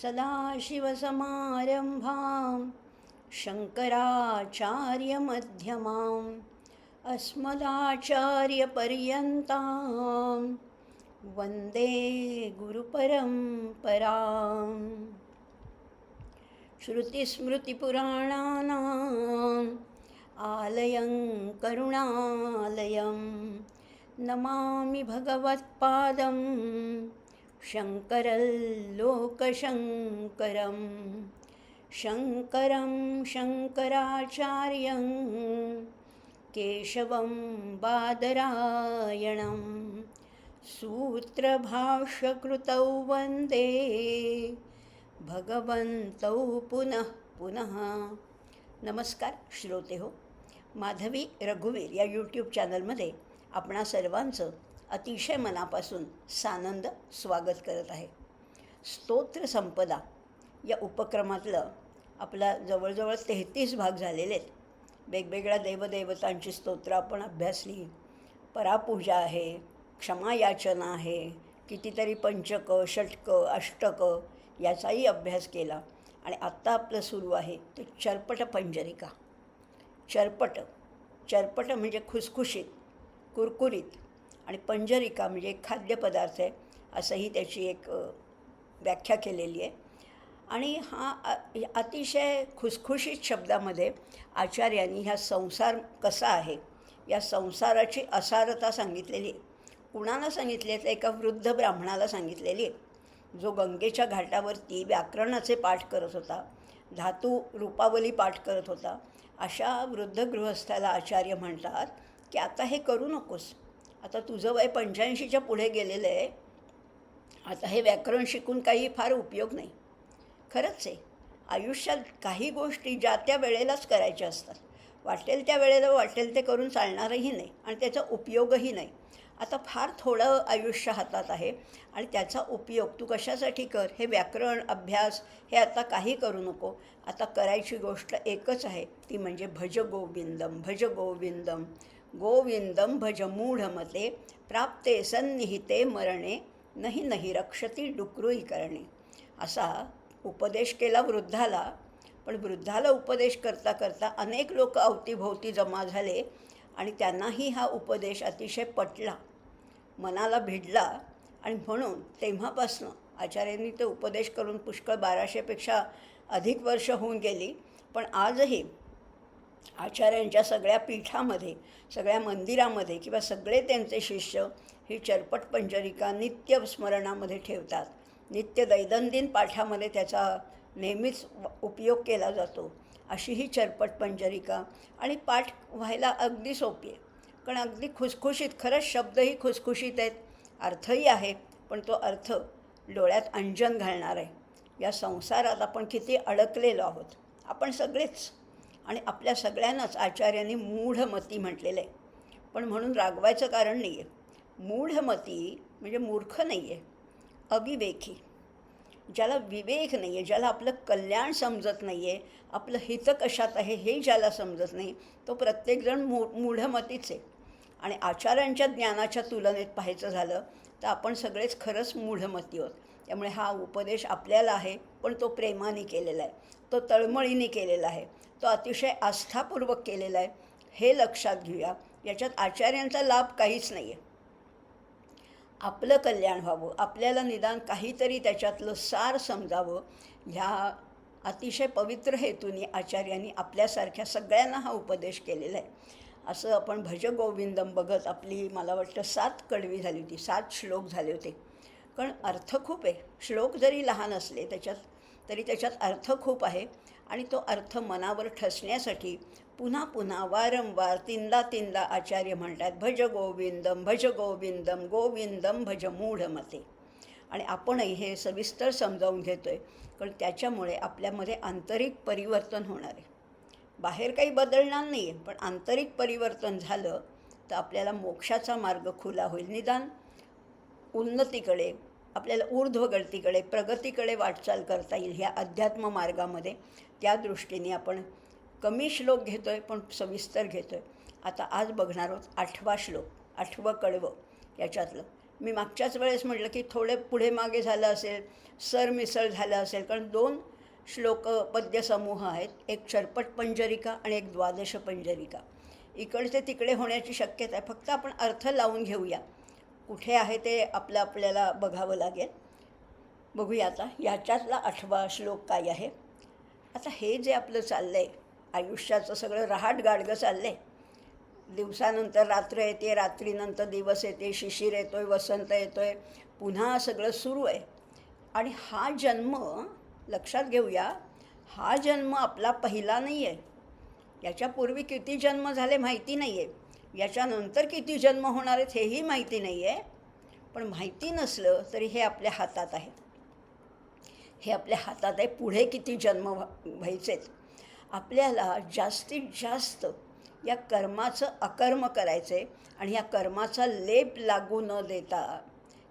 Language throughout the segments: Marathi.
सदाशिवसमारंभां शङ्कराचार्यमध्यमाम् अस्मदाचार्यपर्यन्तां वन्दे गुरुपरम्पराम्। श्रुतिस्मृतिपुराणानाम् आलयं करुणालयं नमामि भगवत्पादं शङ्करल्लोकशङ्करं शङ्करं शङ्कराचार्यं केशवं बादरायणं सूत्रभाष्यकृतौ वन्दे भगवन्तौ पुनः पुनः। नमस्कार श्रोते हो, माधवी रघुवीर या यूट्यूब चॅनलमध्ये आपणा सर्वांचं अतिशय मनापासून सानंद स्वागत करत आहे. स्तोत्र संपदा या उपक्रमातलं आपला जवळजवळ 33 भाग झालेले आहेत. वेगवेगळ्या देवदेवतांची स्तोत्र आपण अभ्यासली. परापूजा आहे, क्षमायाचना आहे, कितीतरी पंचकं, षटकं, अष्टकं याचाही अभ्यास केला. आणि आत्ता आपलं सुरू आहे ते चर्पट पंजरिका. चर्पट म्हणजे खुसखुशीत, कुरकुरीत, आणि पंजरिका म्हणजे एक खाद्यपदार्थ आहे असंही त्याची एक व्याख्या केलेली आहे. आणि हा अतिशय खुसखुशीत शब्दामध्ये आचार्यांनी ह्या संसार कसा आहे या संसाराची असारता सांगितलेली आहे. कुणाला सांगितली आहे? एका वृद्ध ब्राह्मणाला सांगितलेली आहे, जो गंगेच्या घाटावरती व्याकरणाचे पाठ करत होता, धातू रूपावली पाठ करत होता. अशा वृद्ध गृहस्थाला आचार्य म्हणतात की आता हे करू नकोस, आता तुझं वय 85च्या पुढे गेलेलं आहे, आता हे व्याकरण शिकून काही फार उपयोग नाही. खरंच आहे, आयुष्यात काही गोष्टी ज्या त्या वेळेलाच करायच्या असतात. वाटेल त्या वेळेला वाटेल ते करून चालणारही नाही आणि त्याचा उपयोगही नाही. आता फार थोडं आयुष्य हातात आहे आणि त्याचा उपयोग तू कशासाठी कर. हे व्याकरण अभ्यास हे आता काही करू नको. आता करायची गोष्ट एकच आहे, ती म्हणजे भज गोविंदम भज गोविंदम गोविंदम भज मूढमते प्राप्ते सन्निहिते मरणे नहि नहि रक्षती डुक्रुई करणे. असा उपदेश केला वृद्धाला. पण वृद्धाला उपदेश करता करता अनेक लोक अवतीभोवती जमा झाले आणि त्यांनाही हा उपदेश अतिशय पटला, मनाला भिडला. आणि म्हणून तेव्हापासनं आचार्यांनी ते उपदेश करून पुष्कळ 1200पेक्षा अधिक वर्ष होऊन गेली. पण आजही आचार्यांच्या सगळ्या पीठामध्ये, सगळ्या मंदिरामध्ये किंवा सगळे त्यांचे शिष्य ही चर्पट पंजरिका नित्य स्मरणामध्ये ठेवतात. नित्य दैनंदिन पाठामध्ये त्याचा नेहमीच उपयोग केला जातो. अशी ही चर्पट पंजरिका. आणि पाठ व्हायला अगदी सोपी आहे, कारण अगदी खुसखुशीत, खरंच शब्दही खुसखुशीत आहेत, अर्थही आहे, पण तो अर्थ डोळ्यात अंजन घालणार आहे. या संसारात आपण किती अडकलेलो आहोत आपण सगळेच, आणि आपल्या सगळ्यांनाच आचार्यांनी मूढमती म्हटलेलं आहे. पण म्हणून रागवायचं कारण नाही आहे. मूढमती म्हणजे मूर्ख नाही आहे, अविवेकी, ज्याला विवेक नाही आहे, ज्याला आपलं कल्याण समजत नाही आहे, आपलं हित कशात आहे हे ज्याला समजत नाही, तो प्रत्येकजण मूढमतीच आहे. आणि आचार्यांच्या ज्ञानाच्या तुलनेत पाहायचं झालं तर आपण सगळेच खरंच मूढमती आहोत. त्यामुळे हा उपदेश आपल्याला आहे, पण तो प्रेमाने केलेला आहे, तो तळमळीने केलेला आहे, तो अतिशय आस्थापूर्वक केलेला आहे. हे लक्षात घेऊया. याच्यात आचार्यांचा लाभ काहीच नाही आहे. आपलं कल्याण व्हावं, आपल्याला निदान काहीतरी त्याच्यातलं सार समजावं, ह्या अतिशय पवित्र हेतूने आचार्यांनी आपल्यासारख्या सगळ्यांना हा उपदेश केलेला आहे. असं आपण भज गोविंदम बघत आपली, मला वाटतं 7 कडवी झाली होती, 7 श्लोक झाले होते. कारण अर्थ खूप आहे. श्लोक जरी लहान असले तरी त्याच्यात अर्थ खूप आहे. आणि तो अर्थ मनावर ठसण्यासाठी पुन्हा पुन्हा वारंवार तीनदा आचार्य म्हणतात भज गोविंदम भज गोविंदम गोविंदम भज मूढमते. आणि आपणही हे सविस्तर समजावून घेतो आहे, कारण त्याच्यामुळे आपल्यामध्ये आंतरिक परिवर्तन होणार आहे. बाहेर काही बदलणार नाही आहे, पण आंतरिक परिवर्तन झालं तर आपल्याला मोक्षाचा मार्ग खुला होईल. निदान उन्नतीकडे, आपल्याला ऊर्ध्वगतीकडे, प्रगतीकडे वाटचाल करता येईल ह्या अध्यात्म मार्गामध्ये. त्या दृष्टीने आपण कमी श्लोक घेतो आहे, पण सविस्तर घेतो आहे. आता आज बघणार आहोत 8वा श्लोक, 8वं कडवं याच्यातलं. मी मागच्याच वेळेस म्हटलं की थोडे पुढे मागे झालं असेल, सरमिसळ झालं असेल, कारण 2 श्लोक पद्यसमूह आहेत, एक शर्पट पंजरिका आणि एक द्वादश पंजरिका. इकडचे तिकडे होण्याची शक्यता आहे, फक्त आपण अर्थ लावून घेऊया. कुठे आहे ते आपल्याला बघावं लागेल. बघूया आता याच्यातला 8वा श्लोक काय आहे. आता हे जे आपलं चाललं आहे, आयुष्याचं सगळं रहाटगाडगं चाललं आहे. दिवसानंतर रात्र येते, रात्रीनंतर दिवस येते, शिशिर येतो आहे, वसंत येतो आहे, पुन्हा सगळं सुरू आहे. आणि हा जन्म लक्षात घेऊया, हा जन्म आपला पहिला नाही आहे. याच्यापूर्वी किती जन्म झाले माहिती नाही आहे, याच्यानंतर किती जन्म होणार आहेत हेही माहिती नाही आहे. पण माहिती नसलं तरी हे आपल्या हातात आहे. हे आपल्या हातात आहे पुढे किती जन्म व्हायचेत. आपल्याला जास्तीत जास्त या कर्माचं अकर्म करायचं आहे आणि या कर्माचा लेप लागू न देता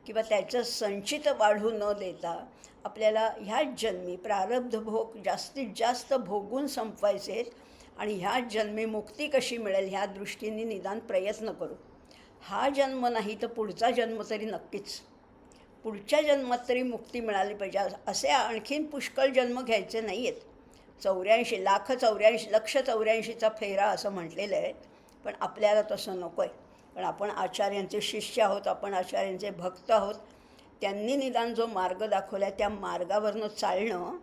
किंवा त्याचं संचित वाढू न देता आपल्याला ह्या जन्मी प्रारब्ध भोग जास्तीत जास्त भोगून संपवायचे आहेत. आणि ह्या जन्मी मुक्ती कशी मिळेल ह्या दृष्टीने निदान प्रयत्न करू. हा जन्म नाही तर पुढचा जन्म तरी नक्कीच, पुढच्या जन्मात तरी मुक्ती मिळाली पाहिजे. असे आणखीन पुष्कळ जन्म घ्यायचे नाही आहेत. 84,84,84,84,000चा फेरा असं म्हटलेलं आहे. पण आपल्याला तसं नको आहे, कारण आपण आचार्यांचे शिष्य आहोत, आपण आचार्यांचे भक्त आहोत. त्यांनी निदान जो मार्ग दाखवला आहे त्या मार्गावरनं चालणं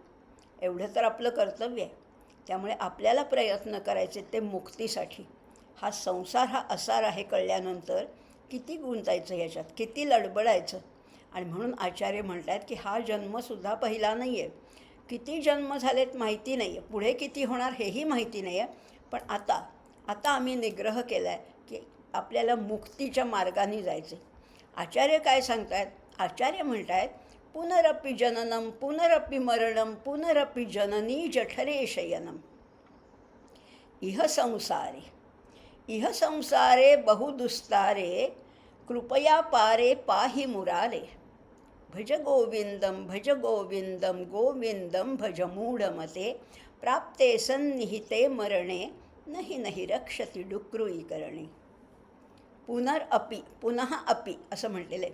एवढं तर आपलं कर्तव्य आहे. त्यामुळे आपल्याला प्रयत्न करायचे ते मुक्तीसाठी. हा संसार हा असार आहे कळल्यानंतर किती गुंतायचं ह्याच्यात, किती लडबडायचं. आणि म्हणून आचार्य म्हणतात की हा जन्मसुद्धा पहिला नाही आहे. किती जन्म झालेत माहिती नाही आहे, पुढे किती होणार हेही माहिती नाही आहे. पण आता आम्ही निग्रह केला आहे की आपल्याला मुक्तीच्या मार्गाने जायचे. आचार्य काय सांगत आहेत? आचार्य म्हणत आहेत पुनरपि जननम पुनरपि मरणम पुनरपि जननी जठरे शयनम. इह संसारे बहुदुस्तारे कृपया पारे पाहि मुरारे. भज गोविंदम गोविंदम भज मूढमते प्राप्ते सन्निहिते मरणे नहि रक्षति डुक्रुई करणे. पुनरअपि पुन्हा अपि असं म्हटलेलं आहे.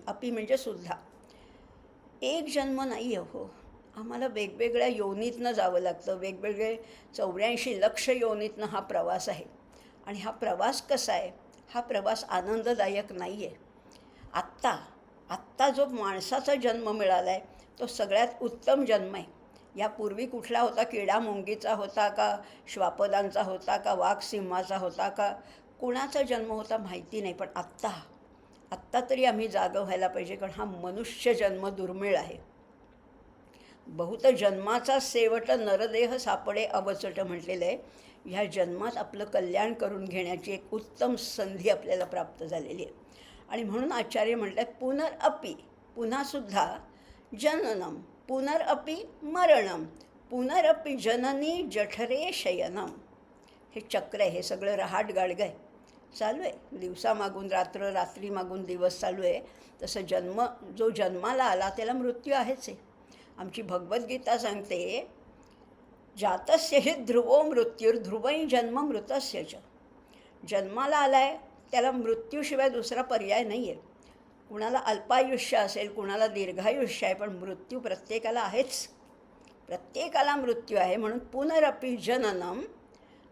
अपि म्हणजे सुद्धा. एक जन्म नाही आहे हो, आम्हाला वेगवेगळ्या योनीतनं जावं लागतं. वेगवेगळे 84 लक्ष योनीतनं हा प्रवास आहे. आणि हा प्रवास कसा आहे? हा प्रवास आनंददायक नाही आहे. आत्ता जो माणसाचा जन्म मिळाला आहे तो सगळ्यात उत्तम जन्म आहे. यापूर्वी कुठला होता? किडा मुंगीचा होता का, श्वापदांचा होता का, वाघ सिंहाचा होता का, कुणाचा जन्म होता माहिती नाही. पण आत्ता तरी आम्ही जागं व्हायला पाहिजे, कारण हा मनुष्य जन्म दुर्मिळ आहे. बहुत जन्माचा सेवट नरदेह सापडे अवचट म्हटलेलं आहे. ह्या जन्मात आपलं कल्याण करून घेण्याची एक उत्तम संधी आपल्याला प्राप्त झालेली आहे. आणि म्हणून आचार्य म्हणतात पुनरअपि पुन्हासुद्धा जननम पुनरअपि मरणम पुनरअपि जननी जठरे शयनम. हे चक्र आहे, हे सगळं रहाटगाडगं आहे, चालू आहे. दिवसामागून रात्र, रात्रीमागून दिवस चालू आहे. तसं जो जन्माला आला त्याला मृत्यू आहेच आहे. आमची भगवद्गीता सांगते जातस्य हि ध्रुवो मृत्युर्ध्रुवै जन्म मृतस्य च. जन्माला आला आहे त्याला मृत्यूशिवाय दुसरा पर्याय नाही आहे. कुणाला अल्पायुष्य असेल, कुणाला दीर्घायुष्य आहे, पण मृत्यू प्रत्येकाला आहेच. प्रत्येकाला मृत्यू आहे. म्हणून पुनरपि जननम,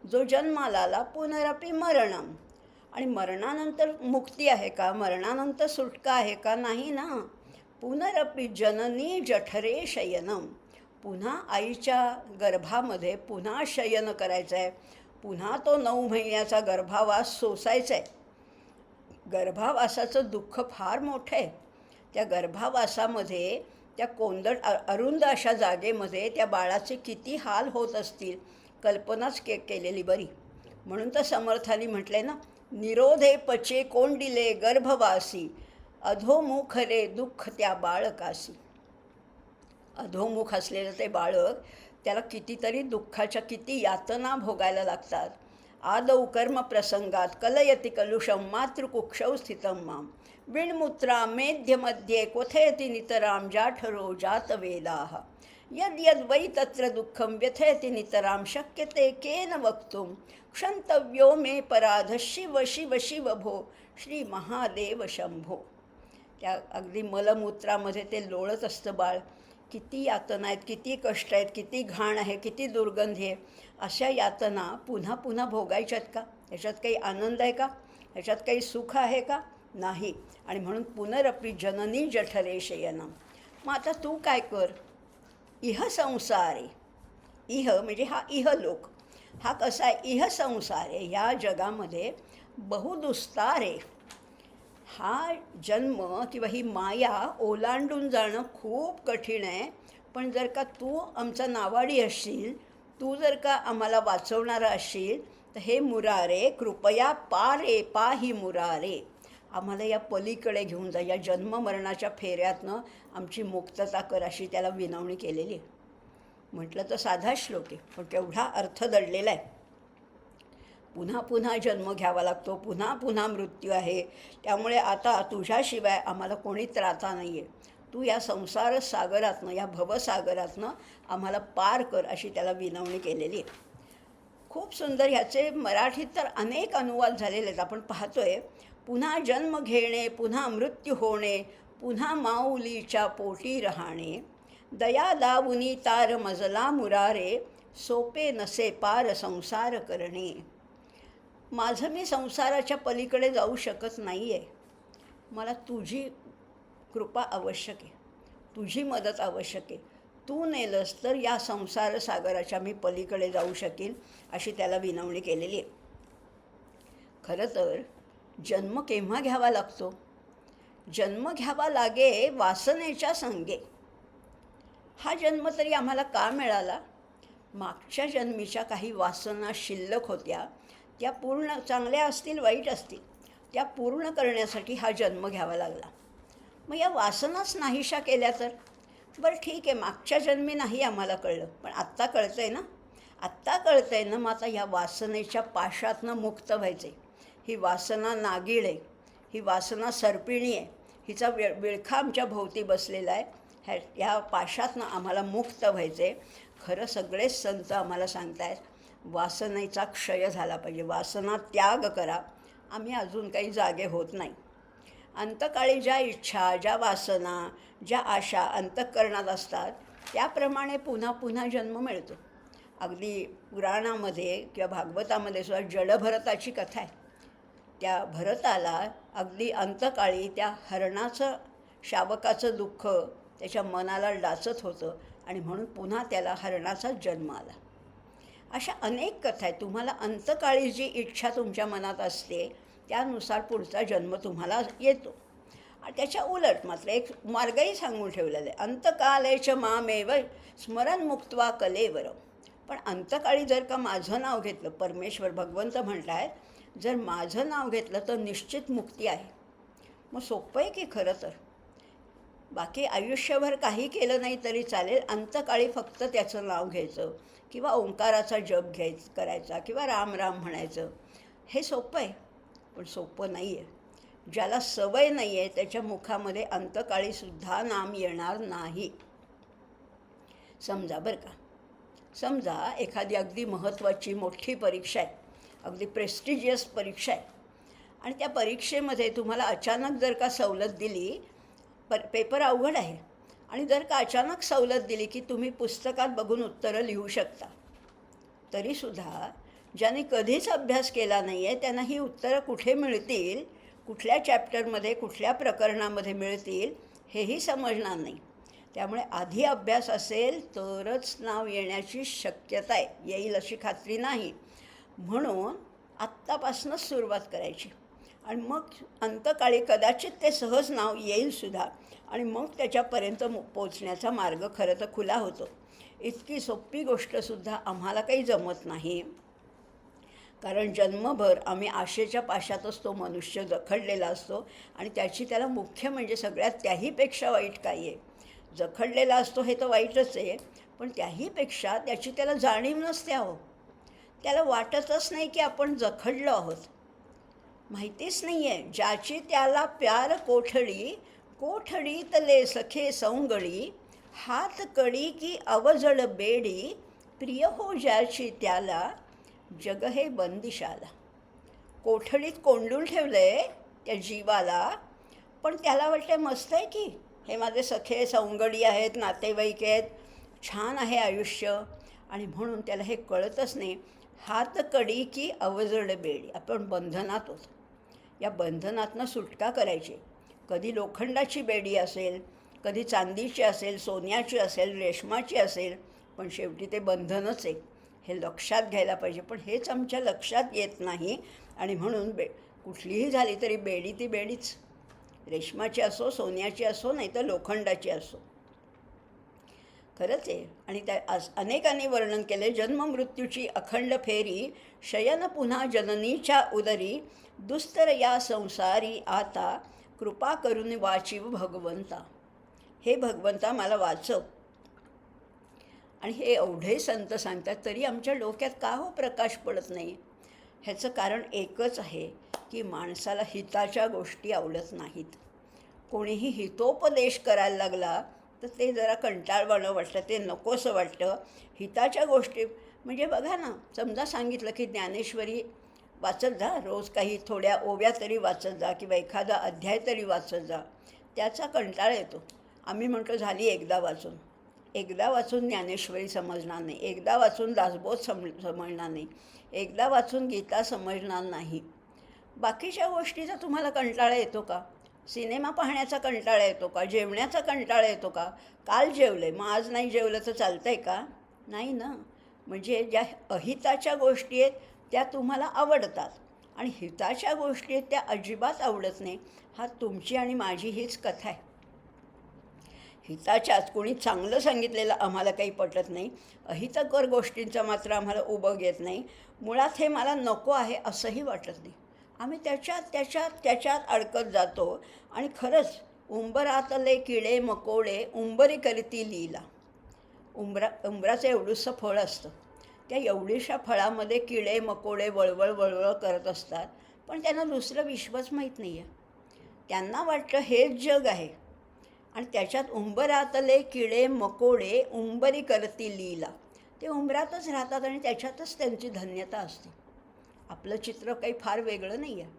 जो जन्माला आला, पुनरपि मरणम. आणि मरणानंतर मुक्ती आहे का? मरणानंतर सुटका आहे का? नाही ना. पुनरपि जननी जठरे शयनम. पुन्हा आईच्या गर्भामध्ये पुन्हा शयन करायचं आहे. पुन्हा तो 9 महिन्याचा गर्भावास सोसायचा आहे. गर्भावासाचं दुःख फार मोठं आहे. त्या गर्भावासामध्ये त्या कोंदट अरुंद अशा जागेमध्ये त्या बाळाचे किती हाल होत असतील कल्पनाच केलेली बरी. म्हणून तर समर्थांनी म्हटलंय ना, निरोधे पचे कोंडिले गर्भवासी अधोमुख रे दुःख त्या बाळकासी. अधोमुख असलेलं ते बाळक, त्याला कितीतरी दुःखाच्या किती यातना भोगायला लागतात. आदौ कर्म प्रसंगात कलयति कलुषम मातृकुक्षौ स्थितं माम विण्मुत्रा मेध्यमध्ये क्वथयति नितराम जाठरो जातवेदाः यद्यद् वै तत्र दुःखं व्यथयति नितराम शक्यते केन वक्तुं क्षन्तव्यो मे पराध शिव शिव शिव भो श्री महादेव शंभो. त्या अगदी मलमूत्रामध्ये ते लोळत असतं बाळ. किती यातना आहेत, किती कष्ट आहेत, किती घाण आहे, किती दुर्गंधी आहे. अशा यातना पुन्हा पुन्हा भोगायच्यात का? ह्याच्यात काही आनंद आहे का? ह्याच्यात काही सुख आहे का? नाही. आणि म्हणून पुनरपि जननी जठरे शयनम. मग आता तू काय कर? इह संसारे, इह म्हणजे हा इहलोक, हा कसा आहे? इह संसारे, ह्या जगामध्ये बहुदुस्तार आहे. हा जन्म किंवा ही माया ओलांडून जाणं खूप कठीण आहे. पण जर का तू आमचा नावाडी असशील, तू जर का आम्हाला वाचवणारा असशील, तर हे मुरारे कृपया पारे पाही मुरारे, आम्हाला या पलीकडे घेऊन जा, या जन्ममरणाच्या फेऱ्यातनं आमची मुक्तता कर, अशी त्याला विनवणी केलेली आहे. म्हटलं तर साधा श्लोक आहे, पण केवढा अर्थ दडलेला आहे. पुन्हा पुन्हा जन्म घ्यावा लागतो, पुन्हा पुन्हा मृत्यू आहे. त्यामुळे आता तुझ्याशिवाय आम्हाला कोणी त्राता नाही आहे. तू या संसार सागरातनं, या भवसागरातनं आम्हाला पार कर, अशी त्याला विनवणी केलेली आहे. खूप सुंदर. ह्याचे मराठीत तर अनेक अनुवाद झालेले आहेत. आपण पाहतोय, पुन्हा जन्म घेणे, पुन्हा मृत्यू होणे, पुन्हा माऊलीच्या पोटी राहणे, दया लावुनी तार मजला मुरारे, सोपे नसे पार संसार करणे. माझं मी संसाराच्या पलीकडे जाऊ शकत नाही आहे. मला तुझी कृपा आवश्यक आहे, तुझी मदत आवश्यक आहे. तू नेलंस तर या संसार सागराच्या मी पलीकडे जाऊ शकेन, अशी त्याला विनवणी केलेली आहे. खरं तर जन्म केव्हा घ्यावा लागतो? जन्म घ्यावा लागे वासनेच्या संगे. हा जन्म तरी आम्हाला का मिळाला? मागच्या जन्मीच्या काही वासना शिल्लक होत्या, त्या पूर्ण, चांगल्या असतील वाईट असतील, त्या पूर्ण करण्यासाठी हा जन्म घ्यावा लागला. मग या वासनाच नाहीशा केल्या तर? बरं ठीक आहे, मागच्या जन्मी नाही आम्हाला कळलं, पण आत्ता कळतं आहे ना, आत्ता कळतं आहे ना. मग आता ह्या वासनेच्या पाशातनं मुक्त व्हायचं आहे. ही वासना नागिळ आहे, ही वासना सर्पिणी आहे, हिचा विळखा आमच्या भोवती बसलेला आहे. ह्या पाशातनं आम्हाला मुक्त व्हायचं आहे. खरं सगळेच संत आम्हाला सांगत आहेत, वासनेचा क्षय झाला पाहिजे, वासना त्याग करा. आम्ही अजून काही जागे होत नाही. अंतकाळी ज्या इच्छा, ज्या वासना, ज्या आशा अंतःकरणात असतात, त्याप्रमाणे पुन्हा पुन्हा जन्म मिळतो. अगदी पुराणामध्ये किंवा भागवतामध्ये सुद्धा जडभरताची कथा आहे. त्या भरताला अगदी अंतकाळी त्या हरणाचं, शावकाचं दुःख त्याच्या मनाला डाचत होतं, आणि म्हणून पुन्हा त्याला हरणाचा जन्म आला. अशा अनेक कथा आहेत. तुम्हाला अंतकाळी जी इच्छा तुमच्या मनात असते, त्यानुसार पुढचा जन्म तुम्हाला येतो. आणि त्याच्या उलट मात्र एक मार्गही सांगून ठेवलेला आहे, अंतकालेच मामेव स्मरण मुक्त्वा कलेवर. पण अंतकाळी जर का माझं नाव घेतलं, परमेश्वर भगवंत म्हणत आहेत, जर माझं नाव घेतलं तर निश्चित मुक्ती आहे. मग सोपं आहे की खरं तर. बाकी आयुष्यभर काही केलं नाही तरी चालेल, अंतकाळी फक्त त्याचं नाव घ्यायचं, किंवा ओंकाराचा जप करायचा, किंवा राम राम म्हणायचं. हे सोपं आहे, पण सोपं नाही आहे. ज्याला सवय नाही आहे त्याच्या मुखामध्ये अंतकाळीसुद्धा नाम येणार नाही. समजा बरं का, समजा एखादी अगदी महत्त्वाची मोठी परीक्षा आहे, अगदी प्रेस्टिजियस परीक्षा आहे, आणि त्या परीक्षेमध्ये तुम्हाला अचानक जर का सवलत दिली, पेपर अवघड आहे, आणि जर का अचानक सवलत दिली की तुम्ही पुस्तकात बघून उत्तरं लिहू शकता, तरीसुद्धा ज्यांनी कधीच अभ्यास केला नाही आहे त्यांना ही उत्तरं कुठे मिळतील, कुठल्या चॅप्टरमध्ये, कुठल्या प्रकरणामध्ये मिळतील, हेही समजणार नाही. त्यामुळे आधी अभ्यास असेल तरच नाव येण्याची शक्यता आहे, येईल अशी खात्री नाही. म्हणून आत्तापासूनच सुरुवात करायची, आणि मग अंतकाळी कदाचित ते सहज नाव येईलसुद्धा, आणि मग त्याच्यापर्यंत पोचण्याचा मार्ग खरं तर खुला होतो. इतकी सोपी गोष्टसुद्धा आम्हाला काही जमत नाही, कारण जन्मभर आम्ही आशेच्या पाशातच तो मनुष्य जखडलेला असतो. आणि त्याला मुख्य म्हणजे सगळ्यात त्याहीपेक्षा वाईट काही आहे. जखडलेला असतो हे तर वाईटच आहे, पण त्याहीपेक्षा त्याची त्याला जाणीव नसते. आहो, त्याला वाटतच नाही की आपण जखडलो आहोत, माहितीच नाही आहे. ज्याची त्याला प्यार कोठडी, कोठडीतले सखे सौंगडी, हात कडी की अवजड बेडी, प्रिय हो ज्याची त्याला, जग हे बंदिशाला. कोठडीत कोंडून ठेवलं आहे त्या जीवाला, पण त्याला वाटतं मस्त आहे की हे माझे सखे सवंगडी आहेत, नातेवाईक आहेत, छान आहे आयुष्य. आणि म्हणून त्याला हे कळतच नाही, हातकडी की अवजड बेडी, आपण बंधनात होतो. या बंधनातनं सुटका करायची. कधी लोखंडाची बेडी असेल, कधी चांदीची असेल, सोन्याची असेल, रेशमाची असेल, पण शेवटी ते बंधनच आहे, हे लक्षात घ्यायला पाहिजे. पण हेच आमच्या लक्षात येत नाही आणि म्हणून कुठलीही झाली तरी बेडी ती बेडीच, रेशमाची असो, सोन्याची असो, नाही तर लोखंडाची असो. खरंच आहे. आणि त्या अनेकांनी वर्णन केले, जन्ममृत्यूची अखंड फेरी, शयन पुन्हा जननीच्या उदरी, दुस्तर या संसारी आता, कृपा करून वाचिव भगवंता. हे भगवंता मला वाचव. आणि हे एवढे संत सांगतात तरी आमच्या डोक्यात का हो प्रकाश पडत नाही? ह्याचं कारण एकच आहे की माणसाला हिताच्या गोष्टी आवडत नाहीत. कोणीही हितोपदेश करायला लागला तर ते जरा कंटाळवाणं वाटतं, ते नकोसं वाटतं. हिताच्या गोष्टी म्हणजे बघा ना, समजा सांगितलं की ज्ञानेश्वरी वाचत जा, रोज काही थोड्या ओव्या तरी वाचत जा किंवा एखादा अध्याय तरी वाचत जा, त्याचा कंटाळा येतो. आम्ही म्हणतो झाली एकदा वाचून ज्ञानेश्वरी समजणार नाही, एकदा वाचून दासबोध समजणार नाही, एकदा वाचून गीता समजणार नाही. बाकीच्या गोष्टीचा तुम्हाला कंटाळा येतो का? सिनेमा पाहण्याचा कंटाळा येतो का? जेवण्याचा कंटाळा येतो का? काल जेवले मग आज नाही जेवलं तर चालतं आहे का? नाही ना. म्हणजे ज्या अहिताच्या गोष्टी आहेत त्या तुम्हाला आवडतात आणि हिताच्या गोष्टी आहेत त्या अजिबात आवडत नाही. हा तुमची आणि माझी हीच कथा आहे. हिताच्याच कोणी चांगलं सांगितलेलं आम्हाला काही पटत नाही, अहितकर गोष्टींचा मात्र आम्हाला उबग येत नाही. मुळात हे मला नको आहे असंही वाटत नाही. आम्ही त्याच्यात अडकत जातो. आणि खरंच उंबरातले किडे मकोडे उंबरी करती लीला. उंबराचं एवढंसं फळ असतं, त्या एवढीशा फळामध्ये किडे मकोडे वळवळ करत असतात, पण त्यांना दुसरं विश्वच माहीत नाही आहे. त्यांना वाटतं हेच जग आहे. आणि त्याच्यात उंबरातले किडे मकोडे उंबरी करती लीला, ते उंबरातच राहतात आणि त्याच्यातच त्यांची धन्यता असते. आपलं चित्र काही फार वेगळं नाही आहे.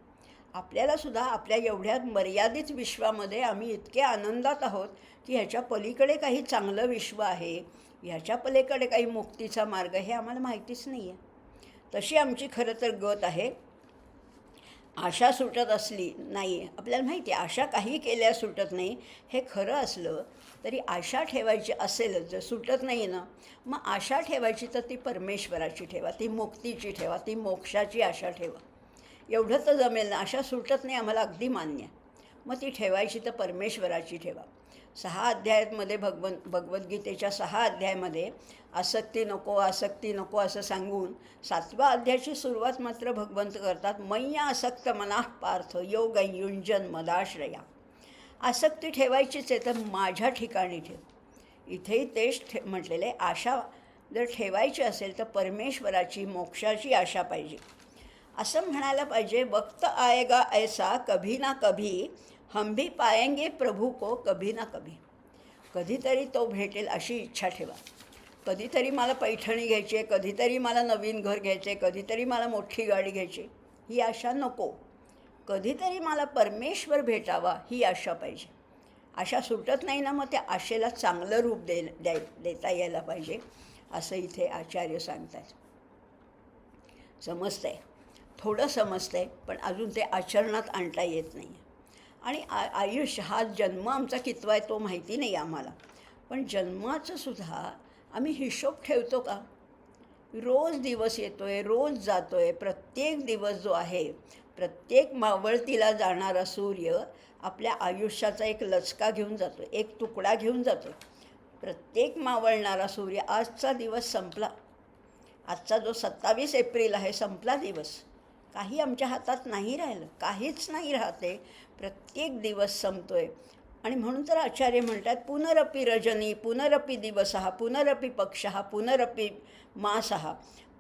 आपल्यालासुद्धा आपल्या एवढ्या मर्यादित विश्वामध्ये आम्ही इतके आनंदात आहोत की ह्याच्या पलीकडे काही चांगलं विश्व आहे, ह्याच्या पलीकडे काही मुक्तीचा मार्ग, हे आम्हाला माहितीच नाही आहे. तशी आमची खरं तर गत आहे. आशा सुटत असली नाही, आपल्याला माहिती आहे आशा काही केल्या सुटत नाही. हे खरं असलं तरी आशा ठेवायची असेलच, जर सुटत नाही ना, मग आशा ठेवायची तर ती परमेश्वराची ठेवा, ती मुक्तीची ठेवा, ती मोक्षाची आशा ठेवा. एवढं तर जमेल ना. आशा सुटत नाही आम्हाला, अगदी मान्य. मग ती ठेवायची तर परमेश्वराची ठेवा. 6 अध्यायांमध्ये भगवद्गीतेच्या 6 अध्यायामध्ये आसक्ती नको असं सांगून 7व्या अध्यायाची सुरुवात मात्र भगवंत करतात, मय्या आसक्त मनाः पार्थ योग युंजन मदाश्रया. आसक्ती ठेवायचीच आहे तर माझ्या ठिकाणी ठेव. इथेही तेच म्हटलेलं आहे. आशा जर ठेवायची असेल तर परमेश्वराची मोक्षाची आशा पाहिजे. असं म्हणायला पाहिजे, वक्त आएगा ऐसा कभी ना कभी, हम भी पाएंगे प्रभू को कभी ना कभी. कधीतरी तो भेटेल अशी इच्छा ठेवा. कधीतरी मला पैठणी घ्यायची आहे, कधीतरी मला नवीन घर घ्यायचे, कधीतरी मला मोठी गाडी घ्यायची, ही आशा नको. कधीतरी मला परमेश्वर भेटावा ही आशा पाहिजे. आशा सुटत नाही ना, मग त्या आशेला चांगलं रूप देता यायला पाहिजे असं इथे आचार्य सांगतात. समजतं आहे, थोडं समजतं आहे, पण अजून ते आचरणात आणता येत नाही. आणि आयुष्य हा जन्म आमचा कितवा आहे तो माहिती नाही आम्हाला, पण जन्माचं सुद्धा आम्ही हिशोब ठेवतो का? रोज दिवस येतो आहे, रोज जातो आहे. प्रत्येक दिवस जो आहे, प्रत्येक मावळतीला जाणारा सूर्य आपल्या आयुष्याचा एक लचका घेऊन जातो, एक तुकडा घेऊन जातो. प्रत्येक मावळणारा सूर्य, आजचा दिवस संपला, आजचा जो 27 एप्रिल आहे संपला दिवस. काही आमच्या हातात नाही राहिलं, काहीच नाही राहते. प्रत्येक दिवस संपतो आहे. आणि म्हणून तर आचार्य म्हणतात, पुनरपि रजनी पुनरपि दिवसः पुनरपि पक्षः पुनरपि मासः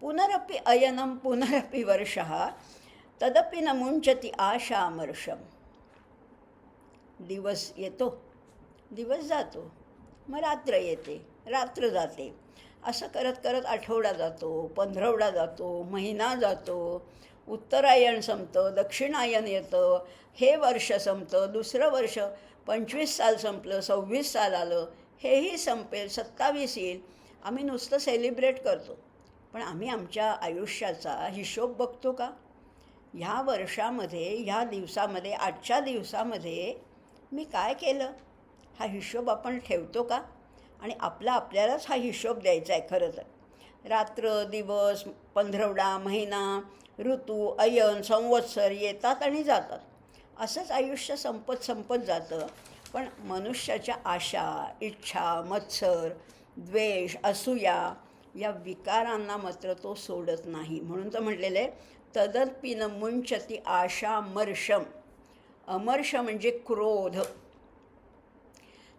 पुनरपि अयनं पुनरपि वर्षः तदपि न मुंचति आशामर्षम. दिवस येतो, दिवस जातो, मग रात्र येते, रात्र जाते. असं करत करत आठवडा जातो, पंधरवडा जातो, महिना जातो, उत्तरायण संपतं, दक्षिणायन येतं, हे वर्ष संपतं, दुसरं वर्ष 25 साल संपलं, 26 साल आलं, हेही संपेल, 27 येईल. आम्ही नुसतं सेलिब्रेट करतो, पण आम्ही आमच्या आयुष्याचा हिशोब बघतो का? ह्या वर्षामध्ये, ह्या दिवसामध्ये, आजच्या दिवसामध्ये मी काय केलं, हा हिशोब आपण ठेवतो का? आणि आपल्यालाच हा हिशोब द्यायचा आहे खरं तर. रात्र, दिवस, पंधरवडा, महिना, ऋतू, अयन, संवत्सर येतात आणि जातात. असंच आयुष्य संपत संपत जातं. पण मनुष्याच्या आशा, इच्छा, मत्सर, द्वेष, असूया या विकारांना मात्र तो सोडत नाही. म्हणून तर म्हटलेलं आहे, तदपि न मुंचती आशामर्षम. अमर्ष म्हणजे क्रोध.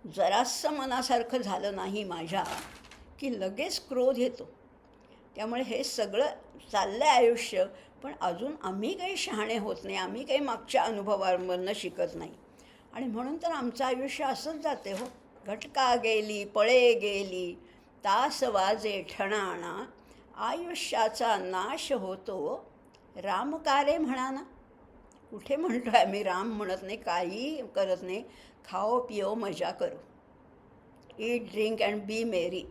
जरासं मनासारखं झालं नाही माझ्या की लगेच क्रोध येतो. त्यामुळे हे सगळं चाललं आहे आयुष्य, पण अजून आम्ही काही शहाणे होत नाही, आम्ही काही मागच्या अनुभवांमधनं शिकत नाही. आणि म्हणून तर आमचं आयुष्य असंच जाते हो. घटका गेली, पळे गेली, तास वाजे ठणाणा, आयुष्याचा नाश होतो रामकारे म्हणाना. कुठे म्हणतो आहे आम्ही राम म्हणत नाही, काही करत नाही. खाओ पिओ मजा करो, ईट ड्रिंक अँड बी मेरी.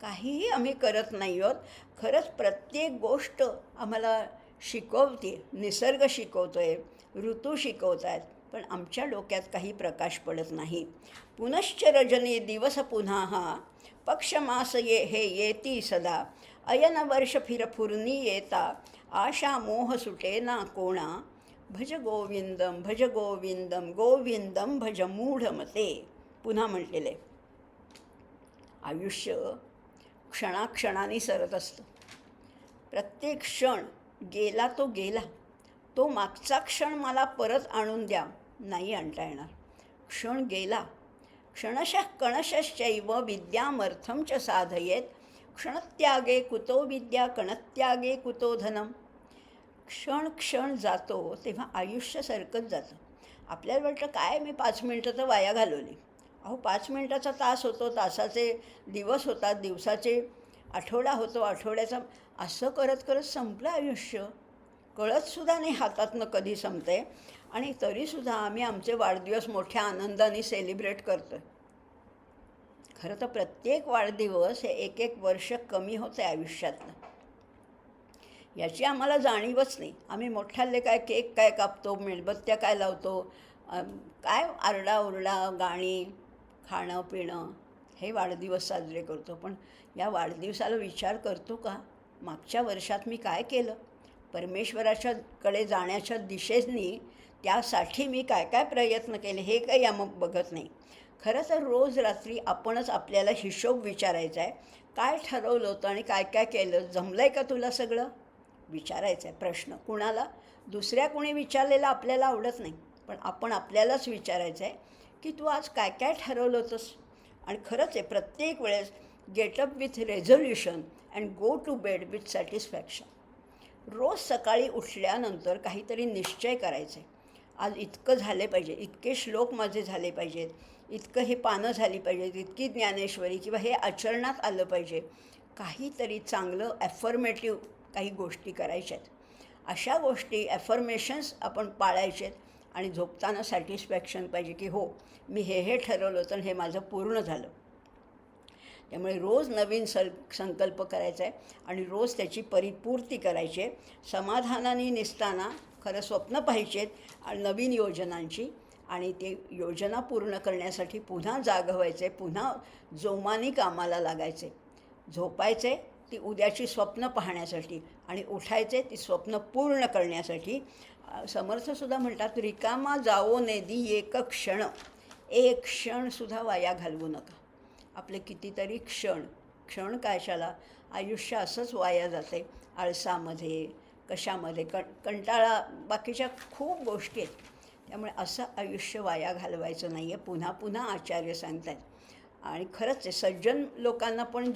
काहीही आम्ही करत नाही आहोत. खरंच प्रत्येक गोष्ट आम्हाला शिकवते, निसर्ग शिकवतो आहे, ऋतू शिकवत आहेत, पण आमच्या डोक्यात काही प्रकाश पडत नाही. पुनश्च रजनी दिवस पुन्हा हा, पक्षमास हे येती सदा, अयन वर्ष फिरफुरनी येता, आशा मोह सुटे ना कोणा, भज गोविंदम भज गोविंदम गोविंदम भज मूढमते. पुन्हा म्हटलेले, आयुष्य क्षणाक्षणाने सरत असतं. प्रत्येक क्षण गेला तो गेला. तो मागचा क्षण मला परत आणून द्या, नाही आणता येणार. क्षण गेला. क्षणशः कणशश्चैव विद्यामर्थं च साधयेत, क्षणत्यागे कुतो विद्या कणत्यागे कुतो धनम. क्षण क्षण जातो तेव्हा आयुष्य सरकत जातं. आपल्याला वाटतं काय मी 5 मिनटं तर वाया घालवली. अहो 5 मिनटाचा तास होतो, तासाचे दिवस होतात, दिवसाचे आठवडा होतो, आठवड्याचा, असं करत करत संपलं आयुष्य. कळतसुद्धा नाही हातातनं कधी संपते. आणि तरीसुद्धा आम्ही आमचे वाढदिवस मोठ्या आनंदाने सेलिब्रेट करतो. खरं तर प्रत्येक वाढदिवस हे एक एक वर्ष कमी होतं आहे आयुष्यातलं. याची आम्हाला जाणीवच नाही. आम्ही मोठ्याले काय केक काय कापतो, मेणबत्त्या काय लावतो, काय आरडाओरडा, गाणी, खाणं पिणं, हे वाढदिवस साजरे करतो. पण या वाढदिवसाला विचार करतो का, मागच्या वर्षात मी काय केलं, परमेश्वराच्याकडे जाण्याच्या दिशेने त्यासाठी मी काय काय प्रयत्न केले, हे काही आम्ही बघत नाही. खरं तर रोज रात्री आपणच आपल्याला हिशोब विचारायचा आहे. काय ठरवलं होतं आणि काय काय केलं, जमलं आहे का तुला सगळं, विचारायचं आहे प्रश्न. कुणाला, दुसऱ्या कोणी विचारलेला आपल्याला आवडत नाही, पण आपण आपल्यालाच विचारायचं आहे की तू आज काय काय ठरवलं होतंस. आणि खरंच आहे, प्रत्येक वेळेस get up with resolution and go to bed with satisfaction. रोज सकाळी उठल्यानंतर काहीतरी निश्चय करायचे. आज इतकं झाले पाहिजे, इतके श्लोक माझे झाले पाहिजेत, इतकं हे पानं झाली पाहिजेत, इतकी ज्ञानेश्वरी, किंवा हे आचरणात आलं पाहिजे. काहीतरी चांगलं ॲफर्मेटिव्ह काही गोष्टी करायच्या आहेत. अशा गोष्टी, ॲफर्मेशन्स आपण पाळायचे आहेत. आणि झोपताना सॅटिस्फॅक्शन पाहिजे की हो, मी हे ठरवलं होतं आणि हे माझं पूर्ण झालं. त्यामुळे रोज नवीन संकल्प करायचा आहे आणि रोज त्याची परिपूर्ती करायची आहे. समाधानाने निसताना खरं स्वप्न पाहिजेत आणि नवीन योजनांची, आणि ते योजना पूर्ण करण्यासाठी पुन्हा जागं व्हायचं आहे, पुन्हा जोमाने कामाला लागायचे. झोपायचे ती उद्याची स्वप्न पाहण्यासाठी आणि उठायचे ती स्वप्न पूर्ण करण्यासाठी. समर्थसुद्धा म्हणतात, रिकामा जावो नेदी एक क्षण, एक क्षणसुद्धा वाया घालवू नका. आपले कितीतरी क्षण कशाला, आयुष्य असंच वाया जाते. आळसामध्ये, कशामध्ये, कंटाळा, बाकीच्या खूप गोष्टी आहेत. त्यामुळे असं आयुष्य वाया घालवायचं नाही आहे, पुन्हा पुन्हा आचार्य सांगतात. आणि खरंच आहे, सज्जन लोकांना पण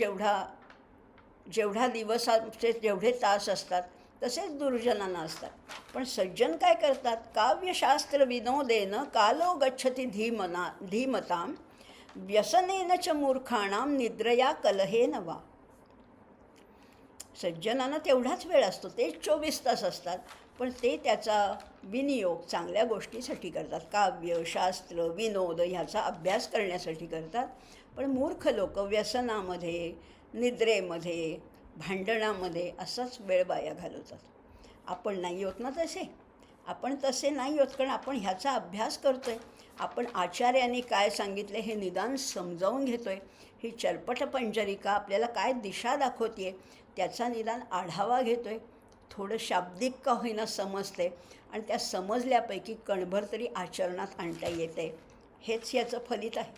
जेवढा दिवसाचे जेवढे तास असतात तसेच दुर्जनांना असतात. पण सज्जन काय करतात, काव्यशास्त्र विनोदेन कालो गच्छति धीमतां, व्यसनेन च मूर्खाणां निद्रया कलहेन वा. सज्जनांना तेवढाच वेळ असतो, तेच 24 तास असतात, पण ते त्याचा विनियोग चांगल्या गोष्टीसाठी करतात. काव्य, शास्त्र, विनोद ह्याचा अभ्यास करण्यासाठी करतात. पण मूर्ख लोक व्यसनामध्ये, निद्रेमध्ये, भांडणामध्ये असाच वेळ वाया घालवतात. आपण नाही होत ना तसे. आपण तसे नाही होत, कारण आपण ह्याचा अभ्यास करतो आहे. आपण आचार्यांनी काय सांगितले हे निदान समजावून घेतो आहे. ही चरपट पंजरिका आपल्याला काय दिशा दाखवते आहे त्याचा निदान आढावा घेतो आहे. थोडं शाब्दिक का होईना समजते आणि त्या समजल्यापैकी कणभर तरी आचरणात आणता येते. हेच याचं फलित आहे.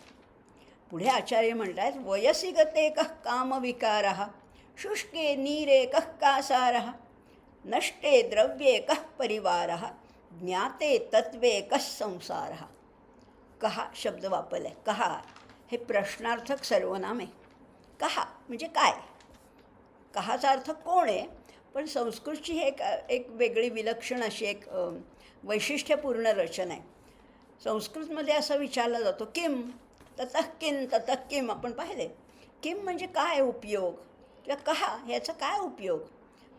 पुढे आचार्य म्हणतात, वयसी गते कः कामविकारः शुष्के नीरे कः कासारः नष्टे द्रव्ये कः परिवारः ज्ञाते तत्वे कः संसारः. कहा शब्द वापरला आहे. कहा हे प्रश्नार्थक सर्वनाम आहे. कहा म्हणजे काय. कहाचा अर्थ कोण आहे, पण संस्कृतची हे एक वेगळी विलक्षण अशी एक वैशिष्ट्यपूर्ण रचना आहे. संस्कृतमध्ये असं विचारला जातो, किम ततः किम ततः किम. आपण पाहिले किम म्हणजे काय उपयोग, किंवा कहा ह्याचा काय उपयोग.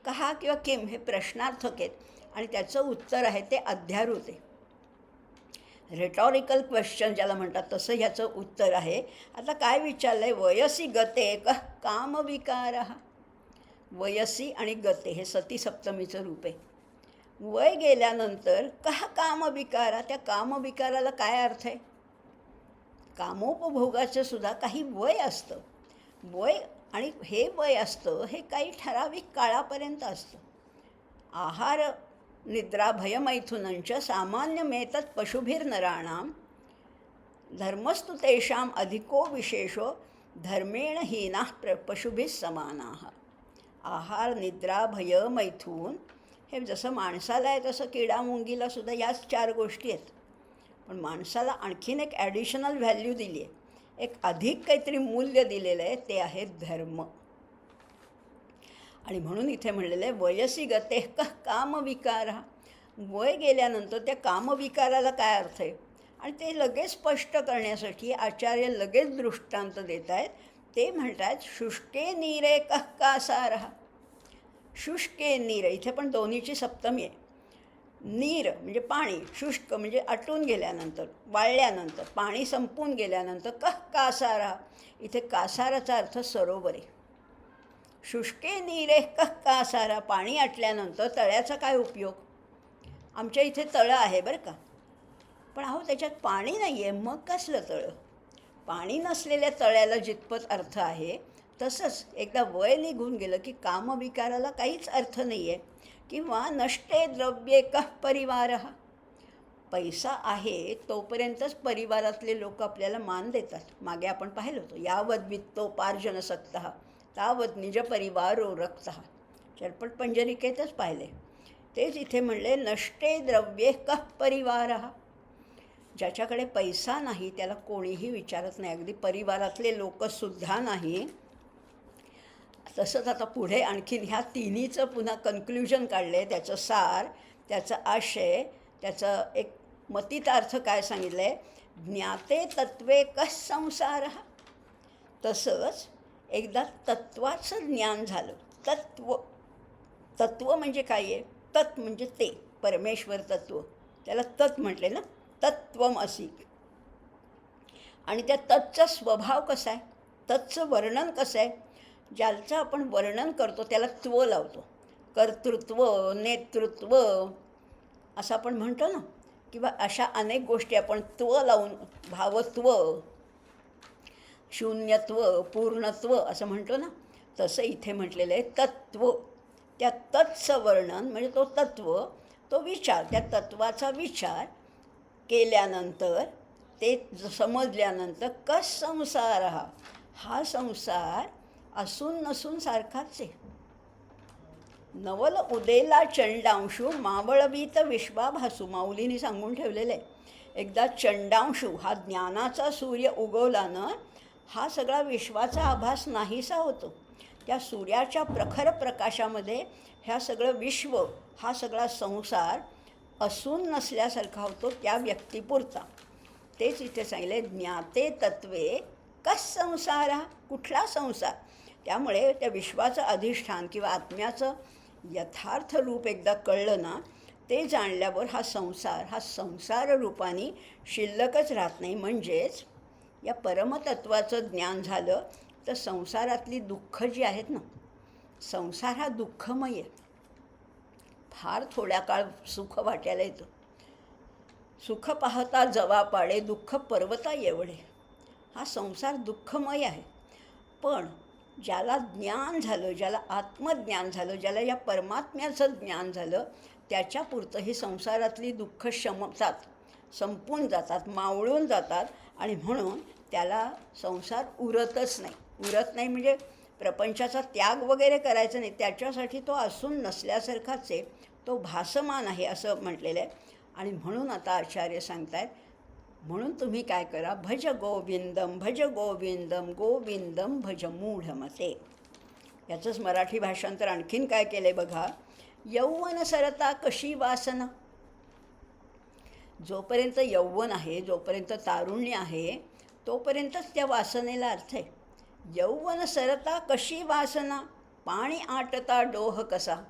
कहा किंवा किम हे प्रश्नार्थक आहेत आणि त्याचं उत्तर आहे ते अध्यारूत आहे. रेटॉरिकल क्वेश्चन ज्याला म्हणतात तसं ह्याचं उत्तर आहे. आता काय विचारलं आहे, वयसी गते कः कामविकारः. वयसी आणि गते हे सती सप्तमीचं रूप आहे. वय गेल्यानंतर कः कामविकारा, त्या कामविकाराला काय अर्थ आहे. कामोपभोगाचं सुद्धा काही वय असतं. वय आणि हे वय असतं हे काही ठराविक काळापर्यंत असतं. आहार निद्रा भयमैथुनंच सामान्यमेतत् पशुभिर्नराणां धर्मस्तु तेषाम् अधिको विशेषो धर्मेण हीनाः पशुभिः समानाः. आहार निद्रा भय मैथून हे जसं माणसाला आहे तसं किडामुंगीला सुद्धा याच 4 गोष्टी आहेत. पण माणसाला आणखीन एक ॲडिशनल व्हॅल्यू दिली आहे, एक अधिक काहीतरी मूल्य दिलेलं आहे, ते आहे धर्म. आणि म्हणून इथे म्हणलेलं आहे वयसी गते कः कामविकारः. वय गेल्यानंतर त्या कामविकाराला काय अर्थ आहे आणि ते लगेच स्पष्ट करण्यासाठी आचार्य लगेच दृष्टांत देत आहेत. ते म्हणतात शुष्के नीरे कः कासारः. शुष्के नीर इथे पण दोन्हीची सप्तमी आहे. नीर म्हणजे पाणी, शुष्क म्हणजे आटून गेल्यानंतर, वाळल्यानंतर, पाणी संपून गेल्यानंतर. कः कासारः इथे कासाराचा अर्थ सरोवर आहे. शुष्के नीरे कः कासारः पाणी आटल्यानंतर तळ्याचा काय उपयोग. आमच्या इथे तळं आहे बरं का, पण अहो त्याच्यात पाणी नाही आहे, मग कसलं तळं. पाणी नसलेल्या तळ्याला जितपत अर्थ आहे तसंच एकदा वय निघून गेलं की कामविकाराला काहीच अर्थ नाही आहे. किंवा नष्टे द्रव्ये कः परिवारः. पैसा आहे तोपर्यंतच परिवारातले लोक आपल्याला मान देतात. मागे आपण पाहिलं होतं, यावद् वित्तोपार्जनसक्तः तावद् निजपरिवारो रक्तः. चरपट पंजरिकेतच पाहिले. तेच इथे म्हणले नष्टे द्रव्ये कः परिवारः. ज्याच्याकडे पैसा नाही त्याला कोणीही विचारत नाही, अगदी परिवारातले लोकसुद्धा नाही. तसंच आता पुढे आणखीन ह्या तिन्हीचं पुन्हा कन्क्ल्युजन काढलं आहे, त्याचं सार, त्याचा आशय, त्याचं एक मतितार्थ काय सांगितलं आहे. ज्ञाते तत्वे कः संसारः. तसंच एकदा तत्वाचं ज्ञान झालं. तत्व म्हणजे काय आहे. तत् म्हणजे ते परमेश्वर तत्व, त्याला तत् म्हटले ना, तत्त्वमसि. आणि त्या तत्चा स्वभाव कसा आहे, तत्चं वर्णन कसं आहे. ज्याचं आपण वर्णन करतो त्याला त्व लावतो. कर्तृत्व, नेतृत्व असं आपण म्हणतो ना, किंवा अशा अनेक गोष्टी आपण त्व लावून, भावत्व, शून्यत्व, पूर्णत्व असं म्हणतो ना, तसं इथे म्हटलेलं आहे तत्व. त्या तत्चं वर्णन म्हणजे तो तत्व, तो विचार, त्या तत्वाचा विचार केल्यानंतर, ते समजल्यानंतर कस संसार हा संसार असून नसून सारखाच आहे. नवल उदेला चंडांशू मावळवीत विश्वाभासू. माऊलीने सांगून ठेवलेलं आहे, एकदा चंडांशू हा ज्ञानाचा सूर्य उगवल्यानं हा सगळा विश्वाचा आभास नाहीसा होतो. त्या सूर्याच्या प्रखर प्रकाशामध्ये ह्या सगळं विश्व, हा सगळा संसार असून नसल्यासारखा होतो त्या व्यक्तीपुरता. तेच इथे सांगितले ज्ञाते तत्वे कस संसार. कुठला संसार. त्यामुळे त्या विश्वाचं अधिष्ठान किंवा आत्म्याचं यथार्थ रूप एकदा कळलं ना, ते जाणल्यावर हा संसार रूपाने शिल्लकच राहत नाही. म्हणजेच या परमतत्वाचं ज्ञान झालं तर संसारातली दुःख जी आहेत ना, संसार हा दुःखमय आहे. फार थोड्या काळ सुख वाटायला येतं. सुख पाहता जवा पाडे, दुःख पर्वता एवढे. हा संसार दुःखमय आहे. पण ज्याला ज्ञान झालं, ज्याला आत्मज्ञान झालं, ज्याला या परमात्म्याचं ज्ञान झालं, त्याच्यापुरतं ही संसारातली दुःख शमतात, संपून जातात, मावळून जातात. आणि म्हणून त्याला संसार उरतच नाही. उरत नाही म्हणजे प्रपंचाचा त्याग वगैरे करायचा नाही, त्याच्यासाठी तो असून नसल्यासारखाच आहे, तो भासमान आहे असं म्हटलेलं आहे. आणि म्हणून आता आचार्य सांगत आहेत, म्हणून तुम्ही काय करा, भज गोविंदम भज गोविंदम गोविंदम भज मूढमते. याचंच मराठी भाषांतर आणखीन काय केलं आहे बघा. यौवन सरता कशी वासना. जोपर्यंत यौवन आहे, जोपर्यंत तारुण्य आहे, तोपर्यंतच त्या वासनेला अर्थ आहे. यौवन सरता कशी वासना, पाणी आटता डोह कसा.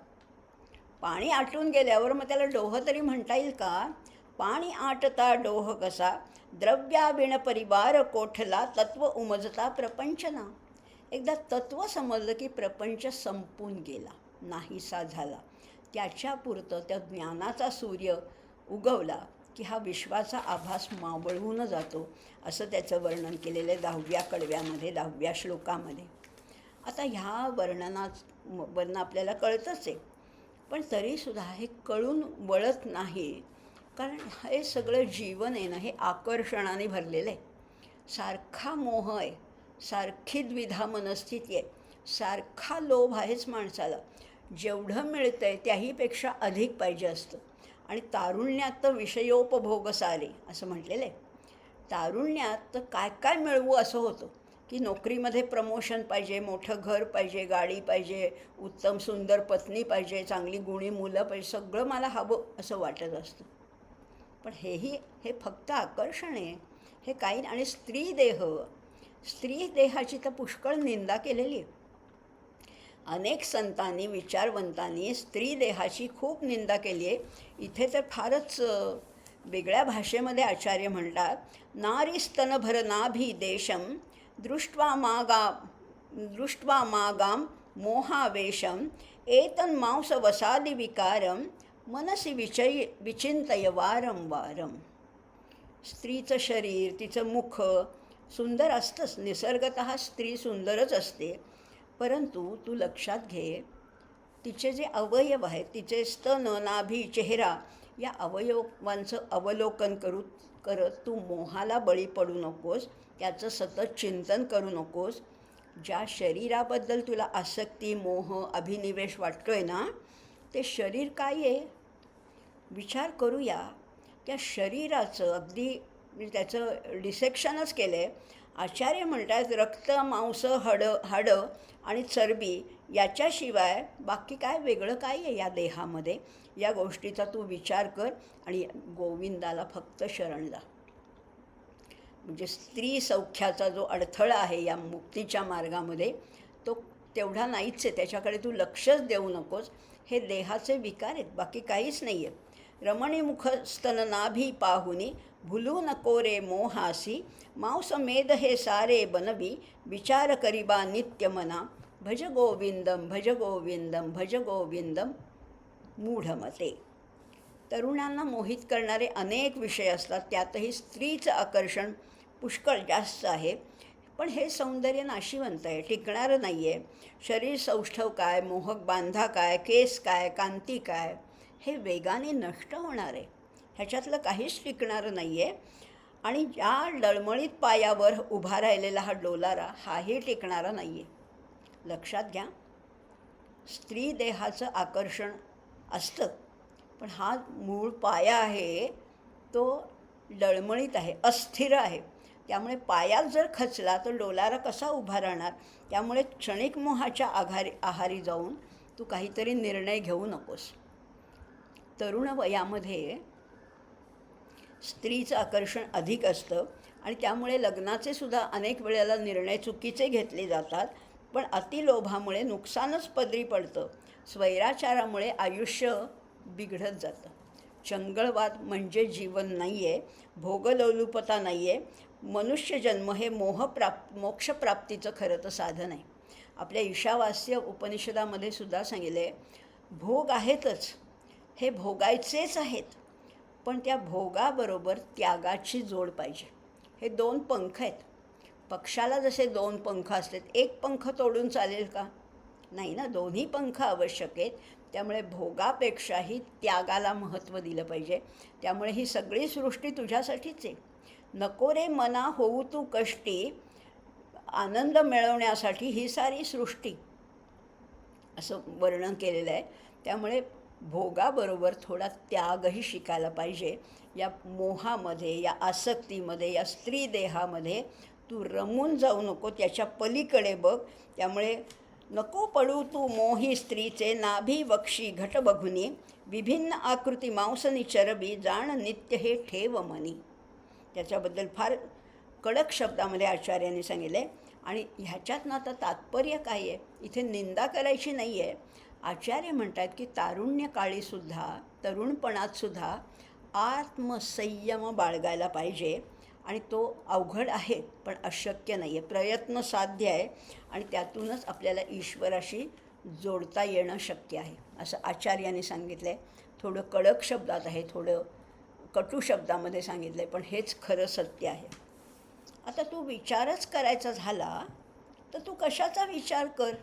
पाणी आटून गेल्यावर मग त्याला डोह तरी म्हणता येईल का. पाणी आटता डोह कसा, द्रव्याविण परिवार कोठला, तत्व उमजता प्रपंचना. एकदा तत्व समजलं की प्रपंच संपून गेला, नाहीसा झाला. त्याच्यापुरतं त्या ज्ञानाचा सूर्य उगवला की हा विश्वाचा आभास मावळून जातो, असं त्याचं वर्णन केलेलं आहे 10व्या कडव्यामध्ये, 10व्या श्लोकामध्ये. आता ह्या वर्णन आपल्याला कळतंच आहे, पण तरीसुद्धा हे कळून वळत नाही. कारण हे सगळं जीवन आहे ना, हे आकर्षणाने भरलेलं आहे. सारखा मोह आहे, सारखी द्विधा मनस्थिती आहे, सारखा लोभ आहेच माणसाला. जेवढं मिळतं आहे त्याहीपेक्षा अधिक पाहिजे असतं. आणि तारुण्यात तर विषयोपभोग सारे असं म्हटलेलं आहे. तारुण्यात तर काय काय मिळवू असं होतं की नोकरीमध्ये प्रमोशन पाहिजे, मोठं घर पाहिजे, गाडी पाहिजे, उत्तम सुंदर पत्नी पाहिजे, चांगली गुणी मुलं पाहिजे, सगळं मला हवं असं वाटत असतं. पण हे फक्त आकर्षण आहे, हे काही. आणि स्त्री देहाची तर पुष्कळ निंदा केलेली आहे. अनेक संतांनी, विचारवंतांनी स्त्री देहाची खूप निंदा केली आहे. इथे तर फारच वेगळ्या भाषेमध्ये आचार्य म्हणतात, नारीस्तनभर नाभी देशम दृष्ट्वा मागाम मोहावेशम एतन्मांस वसादि विकारम मनसी विचिंतय वारं वारं. स्त्रीचं शरीर, तिचं मुख सुंदर असतंच, निसर्गतः स्त्री सुंदरच असते. परंतु तू लक्षात घे, तिचे जे अवयव आहेत, तिचे स्तन, नाभी, चेहरा, या अवयवांचं अवलोकन करत तू मोहाला बळी पडू नकोस, त्याचं सतत चिंतन करू नकोस. ज्या शरीराबद्दल तुला आसक्ती, मोह, अभिनिवेश वाटतोय ना, ते शरीर काय आहे विचार करूया. त्या शरीराचं अगदी त्याचं डिसेक्शनच केलं आहे. आचार्य म्हणतात, रक्त, मांस, हाडं आणि चरबी याच्याशिवाय बाकी काय वेगळं काय आहे या देहामध्ये. या गोष्टीचा तू विचार कर आणि गोविंदाला फक्त शरण जा. म्हणजे स्त्री सौख्याचा जो अडथळा आहे या मुक्तीच्या मार्गामध्ये, तो तेवढा नाहीच आहे. त्याच्याकडे तू लक्षच देऊ नकोस. हे देहाचे विकार आहेत, बाकी काहीच नाही आहे. रमणीमुख स्तन नाभी पाहुनी, भुलू नको रे मोहासी, मांस मेद हे सारे बनवी, विचार करिबा नित्य मना, भज गोविंदम भज गोविंदम भज गोविंदम मूढमते. तरुणांना मोहित करणारे अनेक विषय असतात, त्यातही स्त्रीचं आकर्षण पुष्कळ जास्त आहे. पण हे सौंदर्य नाशिवंत आहे, टिकणारं नाही आहे. शरीर सौष्ठव काय, मोहक बांधा काय, केस काय, कांती काय, हे वेगाने नष्ट होणार आहे. ह्याच्यातलं काहीच टिकणारं नाही आहे. आणि ज्या डळमळीत पायावर उभा राहिलेला हा डोलारा, हाही टिकणारा नाही आहे. लक्षात घ्या, स्त्री देहाचं आकर्षण असतं, पण हा मूळ पाया आहे तो डळमळीत आहे, अस्थिर आहे. त्यामुळे पायात जर खचला तर डोलारा कसा उभा राहणार. त्यामुळे क्षणिक मोहाच्या आहारी जाऊन तू काहीतरी निर्णय घेऊ नकोस. तरुण वयामध्ये स्त्रीचं आकर्षण अधिक असतं आणि त्यामुळे लग्नाचे सुद्धा अनेक वेळेला निर्णय चुकीचे घेतले जातात. पण अतिलोभामुळे नुकसानच पदरी पडतं. स्वैराचारामुळे आयुष्य बिघडत जातं. चंगळवाद म्हणजे जीवन नाही आहे, भोगलोलुपता नाही आहे. मनुष्यजन्म हे मोक्षप्राप्तीचं खरं तर साधन आहे. आपल्या ईशावास्य उपनिषदामध्ये सुद्धा सांगितले, भोग आहेतच, हे भोगायचेच आहेत, पण त्या भोगाबरोबर त्यागाची जोड पाहिजे. हे दोन पंख आहेत. पक्षाला जसे दोन पंख असतात, एक पंख तोडून चालेल का? नाही ना, दोन्ही पंख आवश्यक आहेत. त्यामुळे भोगापेक्षाही त्यागाला महत्त्व दिलं पाहिजे. त्यामुळे ही सगळी सृष्टी तुझ्यासाठीच आहे. नको रे मना होऊ तू कष्टी, आनंद मिळवण्यासाठी ही सारी सृष्टी, असं वर्णन केलेलं आहे. त्यामुळे भोगाबरोबर थोडा त्यागही शिकायला पाहिजे. या मोहामध्ये, या आसक्तीमध्ये, या स्त्री देहामध्ये तू रमून जाऊ नको, त्याच्या पलीकडे बघ. त्यामुळे नको पडू तू मोही स्त्रीचे, नाभी वक्षी घट बघुनी, विभिन्न आकृती मांसनी चरबी, जाण नित्य हे ठेव मनी. त्याच्याबद्दल फार कडक शब्दामध्ये आचार्यांनी सांगितले. आणि ह्याच्यातनं आता तात्पर्य काय आहे? इथे निंदा करायची नाही आहे. आचार्य म्हणतात की तारुण्यकाळीसुद्धा, तरुणपणातसुद्धा आत्मसंयम बाळगायला पाहिजे. आणि तो अवघड आहे, पण अशक्य नाही आहे. प्रयत्न साध्य आहे आणि त्यातूनच आपल्याला ईश्वराशी जोडता येणं शक्य आहे, असं आचार्यांनी सांगितलं आहे. थोडं कडक शब्दात आहे, थोडं कटू शब्दामध्ये सांगितलं आहे, पण हेच खरं सत्य आहे. आता तू विचारच करायचा झाला तर तू कशाचा विचार कर?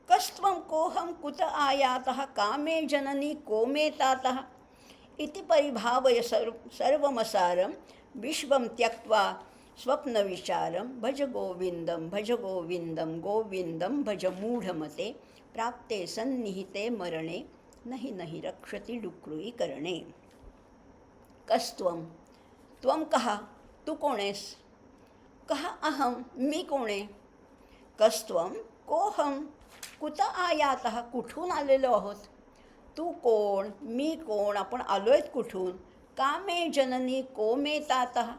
कस्त्वं कोहम कुत आयातः कामे जननी कोमे तातः इति परिभावय सर्वमसारं विश्वं त्यक्त्वा स्वप्नविचारं भज गोविंदं गोविंदं भज मूढमते प्राप्ते सन्निहिते मरणे नहि नहि रक्षति डुक्रुई करणे. कस्त्वं, त्वं कहा, तू कोण आहेस? कहा अहम, मी कोण आहे? कस्त्वं कोहम कुत आयातः, कुठून आलेलो आहोत? तू कोण, मी कोण, आपण आलो आहेत कुठून? कामे जननी कोमे तातः,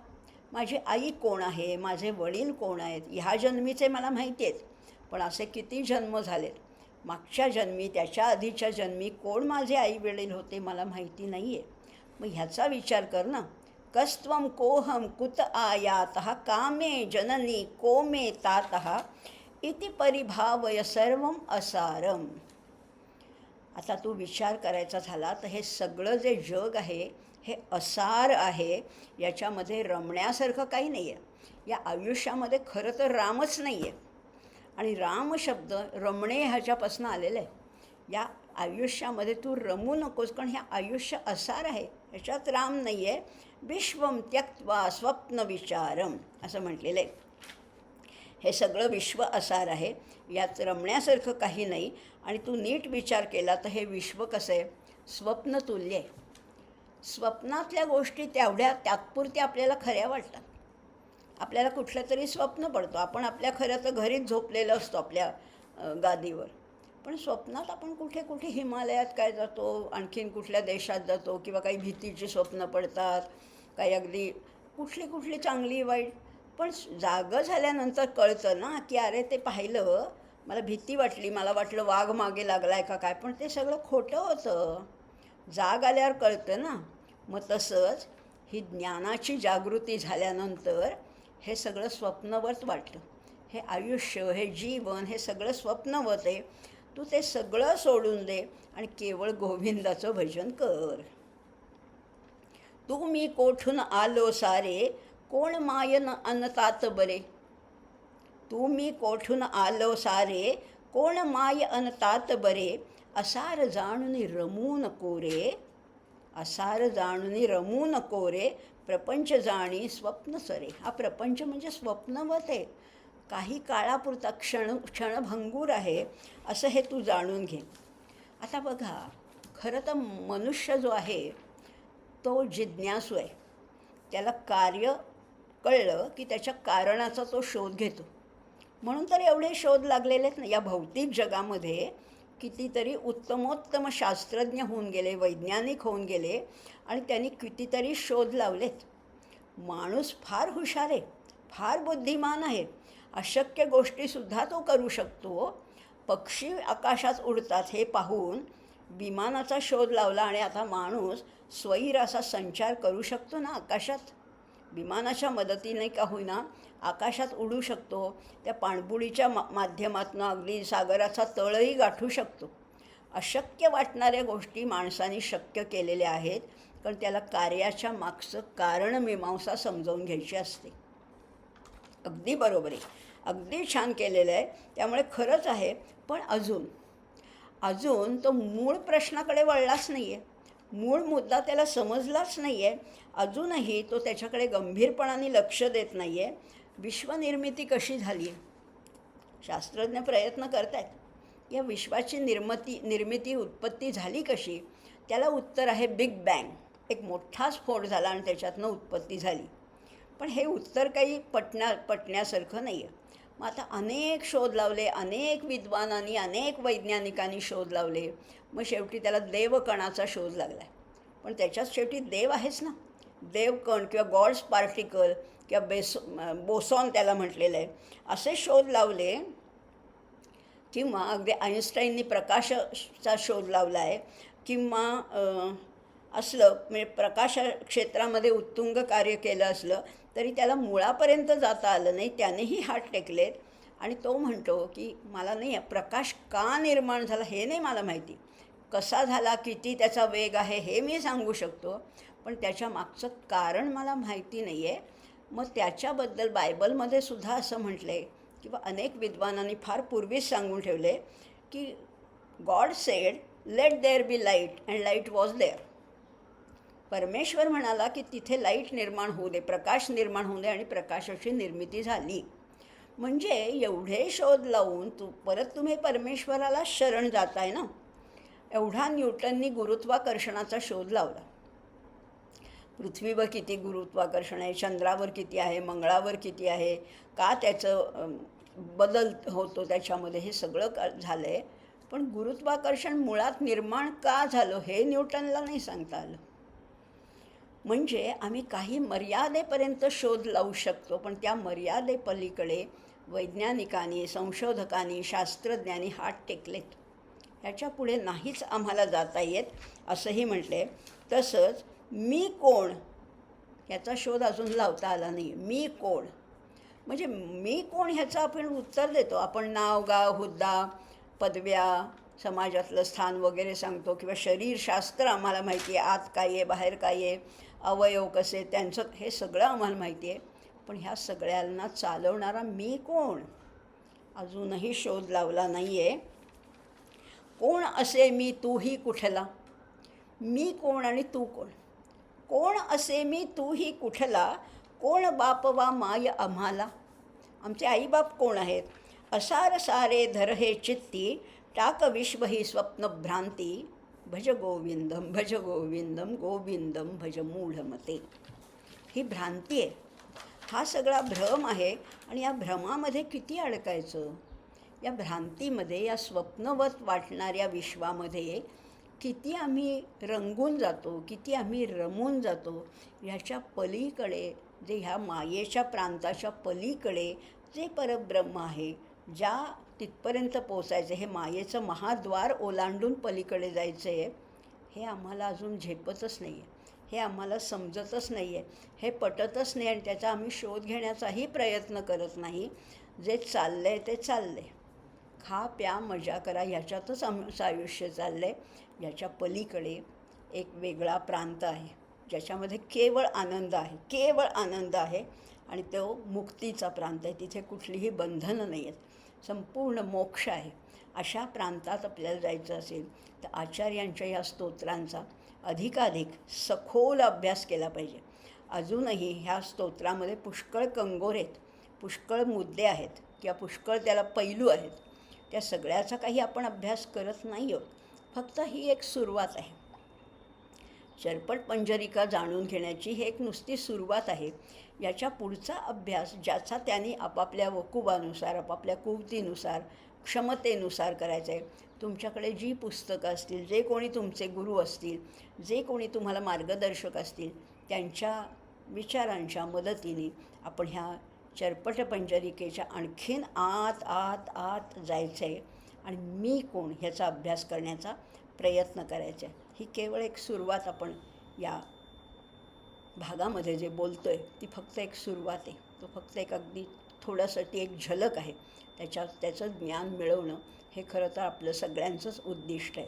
माझी आई कोण आहे, माझे वडील कोण आहेत? ह्या जन्मीचे मला माहिती आहेत, पण असे किती जन्म झालेत. मागच्या जन्मी, त्याच्या आधीच्या जन्मी कोण माझे आई वडील होते मला माहिती नाही आहे. मग ह्याचा विचार कर ना. कस्त्वं कोहम कुत आयातः कामे जननी कोमे तातः इति परिभावय सर्वम असारम. आता तू विचार करायचा झाला तर हे सगळं जे जग आहे हे असार आहे. याच्यामध्ये रमण्यासारखं काही नाही आहे. या आयुष्यामध्ये खरं तर रामच नाही आहे. आणि राम शब्द रमणे ह्याच्यापासून आलेलं आहे. या आयुष्यामध्ये तू रमू नकोस, कारण हे आयुष्य असार आहे, ह्याच्यात राम नाही आहे. विश्वं त्यक्त्वा स्वप्न विचारम असं म्हटलेलं आहे. हे सगळं विश्व असार आहे, यात रमण्यासारखं काही नाही. आणि तू नीट विचार केला तर हे विश्व कसं आहे? स्वप्नतुल्य आहे. स्वप्नातल्या गोष्टी तेवढ्या तात्पुरत्या आपल्याला खऱ्या वाटतात. आपल्याला कुठलं तरी स्वप्न पडतो, आपण आपल्या खरं तर घरीच झोपलेलं असतो आपल्या गादीवर, पण स्वप्नात आपण कुठे कुठे हिमालयात काय जातो, आणखीन कुठल्या देशात जातो, किंवा काही भीतीची स्वप्न पडतात, काही अगदी कुठली चांगली वाईट. पण जागं झाल्यानंतर कळतं ना की अरे ते पाहिलं, मला भीती वाटली, मला वाटलं वाघ मागे लागला आहे का काय, पण ते सगळं खोटं होतं. जाग आल्यावर कळतं ना. मग तसंच ही ज्ञानाची जागृती झाल्यानंतर हे सगळं स्वप्नवत वाटतं. हे आयुष्य, हे जीवन, हे सगळं स्वप्नवत आहे. तू ते सगळं सोडून दे आणि केवळ गोविंदाचं भजन कर. तू मी कोठून आलो सारे, कोण मायन अनतात बरे. तू मी कोठून आलो सारे, कोण माय अनतात बरे. असार जाणून रमू नको रे, असार जाणून रमू नको रे. प्रपंच जाणी स्वप्न सरे. हा प्रपंच म्हणजे स्वप्नवत आहे, काही काळापुरता क्षणभंगूर आहे, असं हे तू जाणून घे. आता बघा, खरं तर मनुष्य जो आहे तो जिज्ञासू आहे. त्याला कार्य कळलं की त्याच्या कारणाचा तो शोध घेतो. म्हणून तर एवढे शोध लागलेले आहेत ना. या भौतिक जगामध्ये कितीतरी उत्तमोत्तम शास्त्रज्ञ होऊन गेले, वैज्ञानिक होऊन गेले, आणि त्यांनी कितीतरी शोध लावलेत. माणूस फार हुशार आहे, फार बुद्धिमान आहे, अशक्य गोष्टीसुद्धा तो करू शकतो. पक्षी आकाशात उडतात हे पाहून विमानाचा शोध लावला आणि आता माणूस स्वैर असा संचार करू शकतो ना आकाशात. विमानाच्या मदतीने का होईना आकाशात उडू शकतो. त्या पाणबुडीच्या माध्यमातून अगदी सागराचा तळही गाठू शकतो. अशक्य वाटणाऱ्या गोष्टी माणसाने शक्य केलेल्या आहेत, कारण त्याला कार्याच्या मागचं कारणमीमांसा समजावून घ्यायची असते. अगदी बरोबर आहे, अगदी छान केलेलं आहे. त्यामुळे खरंच आहे. पण अजून तो मूळ प्रश्नाकडे वळलाच नाही आहे. मूळ मुद्दा त्याला समजलाच नाही आहे. अजूनही तो त्याच्याकडे गंभीरपणाने लक्ष देत नाही आहे. विश्वनिर्मिती कशी झाली आहे, शास्त्रज्ञ प्रयत्न करत आहेत. या विश्वाची निर्मिती उत्पत्ती झाली कशी, त्याला उत्तर आहे बिग बँग. एक मोठा स्फोट झाला आणि त्याच्यातनं उत्पत्ती झाली. पण हे उत्तर काही पटण्यासारखं नाही आहे. मग आता अनेक शोध लावले, अनेक विद्वानांनी, अनेक वैज्ञानिकांनी शोध लावले. मग शेवटी त्याला देवकणाचा शोध लागला आहे. पण त्याच्यात शेवटी देव आहेच ना. देवकण किंवा गॉड्स पार्टिकल किंवा बोसॉन त्याला म्हटलेलं आहे, असे शोध लावले. किंवा अगदी आईन्स्टाईननी प्रकाशाचा शोध लावला आहे. किंवा असलं म्हणजे प्रकाश क्षेत्रामध्ये उत्तुंग कार्य केलं असलं तरी त्याला मुळापर्यंत जाता आलं नाही. त्यानेही हात टेकलेत आणि तो म्हणतो की मला नाही, प्रकाश का निर्माण झाला हे नाही मला माहिती, कसा झाला, किती त्याचा वेग आहे हे मी सांगू शकतो, पण त्याच्या मागचं कारण मला माहिती नाही आहे. मग त्याच्याबद्दल बायबलमध्ये सुद्धा असं म्हटलं आहे किंवा अनेक विद्वानांनी फार पूर्वीच सांगून ठेवले की God said let there be light and light was there. परमेश्वर म्हणाला की तिथे लाईट निर्माण होऊ दे, प्रकाश निर्माण होऊ दे, आणि प्रकाशाची निर्मिती झाली. म्हणजे एवढे शोध लावून परत तुम्ही परमेश्वराला शरण जाताय ना. एवढा न्यूटननी गुरुत्वाकर्षणाचा शोध लावला. पृथ्वीवर किती गुरुत्वाकर्षण आहे, चंद्रावर किती आहे, मंगळावर किती आहे, का त्याचं बदल होतो त्याच्यामध्ये, हे सगळं झालं आहे. पण गुरुत्वाकर्षण मुळात निर्माण का झालं हे न्यूटनला नाही सांगता आलं. म्हणजे आम्ही काही मर्यादेपर्यंत शोध लावू शकतो, पण त्या मर्यादेपलीकडे वैज्ञानिकांनी, संशोधकांनी, शास्त्रज्ञांनी हात टेकलेत. ह्याच्या पुढे नाहीच आम्हाला जाता येत असंही म्हटले. तसंच मी कोण ह्याचा शोध अजून लावता आला नाही. मी कोण म्हणजे मी कोण ह्याचं आपण उत्तर देतो. आपण नाव, गाव, हुद्दा, पदव्या, समाजातलं स्थान वगैरे सांगतो, किंवा शरीरशास्त्र आम्हाला माहिती आहे, आत काय आहे, बाहेर काय आहे, अवयव कसे, त्यांचं हे सगळं आम्हाला माहिती आहे. पण ह्या सगळ्यांना चालवणारा मी कोण अजूनही शोध लावला नाही आहे. कोण असे मी तूही कुठला, मी कोण आणि तू कोण. कोण असे मी तूही कुठला, कोण बाप वा माय आम्हाला. आमचे आईबाप कोण आहेत. असार सारे धर हे चित्ती, टाक विश्व ही स्वप्न भ्रांती. भज गोविंदम भज गोविंदम गोविंदम भज मूढमते. ही भ्रांती आहे, हा सगळा भ्रम आहे. आणि या भ्रमामध्ये किती अडकायचं. या भ्रांतीमध्ये, या स्वप्नवत वाटणाऱ्या विश्वामध्ये किती आम्ही रंगून जातो, किती आम्ही रमून जातो. ह्याच्या पलीकडे जे ह्या मायेच्या प्रांताच्या पलीकडे जे परब्रह्म आहे, ज्या तिथपर्यंत पोचायचं, हे मायेचं महाद्वार ओलांडून पलीकडे जायचं आहे, हे आम्हाला अजून झेपतच नाही आहे. हे आम्हाला समजतच नाही आहे, हे पटतच नाही. आणि त्याचा आम्ही शोध घेण्याचाही प्रयत्न करत नाही. जे चाललं आहे ते चाललं आहे, खा प्या मजा करा, ह्याच्यातच आमचं आयुष्य चाललं आहे. याच्या पलीकडे एक वेगळा प्रांत आहे, ज्याच्यामध्ये केवळ आनंद आहे, केवळ आनंद आहे. आणि तो मुक्तीचा प्रांत आहे. तिथे कुठलीही बंधनं नाही आहेत, संपूर्ण मोक्ष आहे. अशा प्रांतात आपल्याला जायचं असेल तर आचार्यांच्या या स्तोत्रांचा अधिकाधिक सखोल अभ्यास केला पाहिजे. अजूनही ह्या स्तोत्रामध्ये पुष्कळ कंगोर आहेत, पुष्कळ मुद्दे आहेत, किंवा पुष्कळ त्याला पैलू आहेत. त्या सगळ्याचा काही आपण अभ्यास करत नाही आहोत. फक्त ही एक सुरुवात आहे. शरपट पंजरिका जाणून घेण्याची ही एक नुसती सुरुवात आहे. याच्या पुढचा अभ्यास ज्याचा त्यांनी आपापल्या वकुबानुसार, आपापल्या कुवतीनुसार, क्षमतेनुसार करायचं आहे. तुमच्याकडे जी पुस्तकं असतील, जे कोणी तुमचे गुरु असतील, जे कोणी तुम्हाला मार्गदर्शक असतील, त्यांच्या विचारांच्या मदतीने आपण ह्या चर्पट पंजरिकेच्या आणखीन आत आत आत जायचं आहे आणि मी कोण ह्याचा अभ्यास करण्याचा प्रयत्न करायचा आहे. ही केवळ एक सुरुवात आपण या भागामध्ये जे बोलतो आहे ती फक्त एक सुरुवात आहे. तो फक्त एक अगदी थोडंसं ती एक झलक आहे. त्याचं ज्ञान मिळवणं हे खरं तर आपलं सगळ्यांचंच उद्दिष्ट आहे.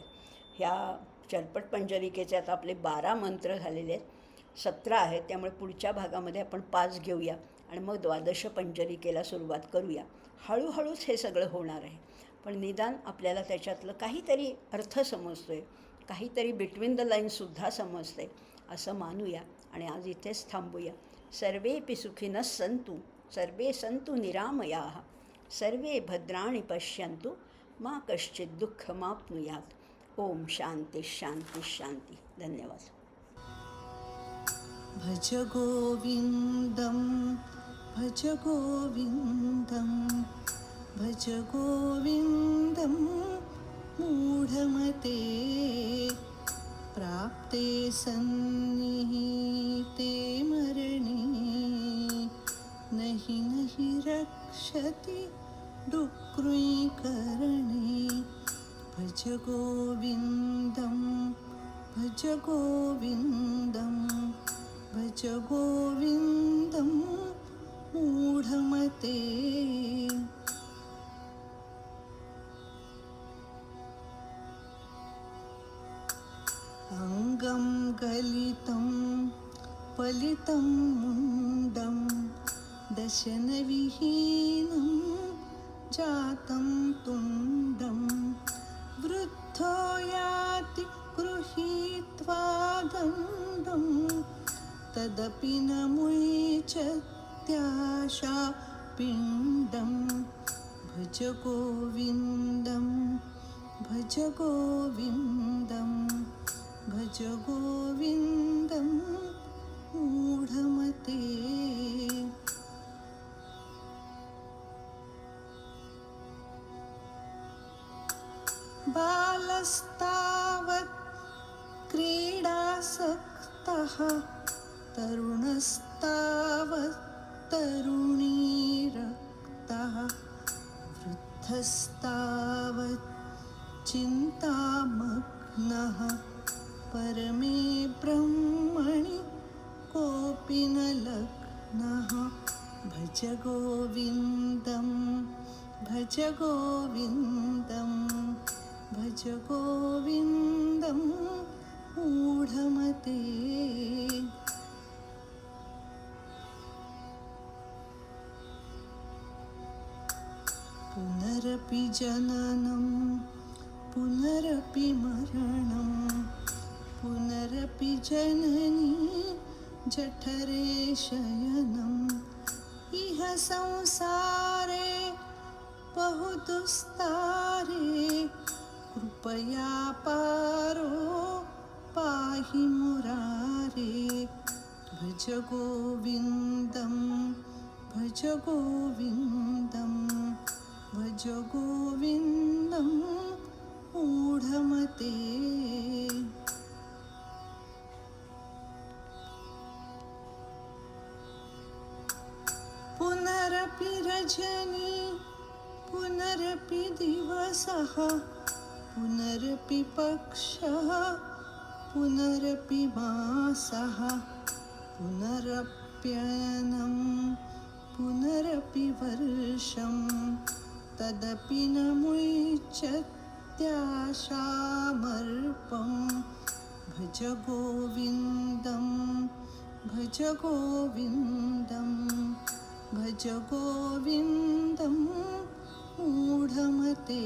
ह्या चर्पट पंजरिकेचे आता आपले 12 मंत्र झालेले आहेत. 17 आहेत. त्यामुळे पुढच्या भागामध्ये आपण 5 घेऊया आणि मग द्वादश पंजरिकेला सुरुवात करूया. हळूहळूच हे सगळं होणार आहे, पण निदान आपल्याला त्याच्यातलं काहीतरी अर्थ समजतो आहे, काहीतरी बिटवीन द लाईन्ससुद्धा समजते असं मानूया आणि आज इथेच थांबूया. सर्वेपि सुखिनः सन्तु, सर्वे सन्तु निरामयाः, सर्वे भद्राणि पश्यन्तु, मा कश्चित् दुःखमाप्नुयात्. ओम शांती शांती शांती. धन्यवाद. भज गोविन्दं भज गोविन्दं भज गोविन्दं मूढमते प्राप्ते सन्निहिते मरणे नहि नहि रक्षति डुक्रीकरणे भज गोविन्दं भज गोविन्दं भज गोविन्दं मूढमते अंगं गलितं पलितं मुण्डं दशनविहीनं जातं तुण्डं वृद्धो याति गृहीत्वा दण्डं तदपि न मुञ्चत्याशा पिण्डं भज गोविन्दं भज गोविन्दं भज गोविन्दं मूढमते बालस्तावत् क्रीडासक्तः तरुणस्तावत् तरुणीरक्तः वृद्धस्तावत् चिन्तामग्नः परमे ब्रह्मणि कोऽपि न लग्नः भज गोविन्दं भज गोविन्दं भज गोविन्दं मूढमते पुनरपि जननं पुनरपि मरणं पुनरपि जननी जठरे शयनम् इह संसारे बहुदुस्तारे कृपया पारो पाहि मुरारे भज गोविन्दं भज गोविन्दं भज गोविन्दं मूढमते पुनरपि रजनी पुनरपि दिवसः पुनरपि पक्षः पुनरपि मासः पुनरप्ययनं पुनरपि वर्षं तदपि न मुञ्चत्याशामर्पं भज गोविन्दं भज गोविन्दं भज गोविन्दं मूढमते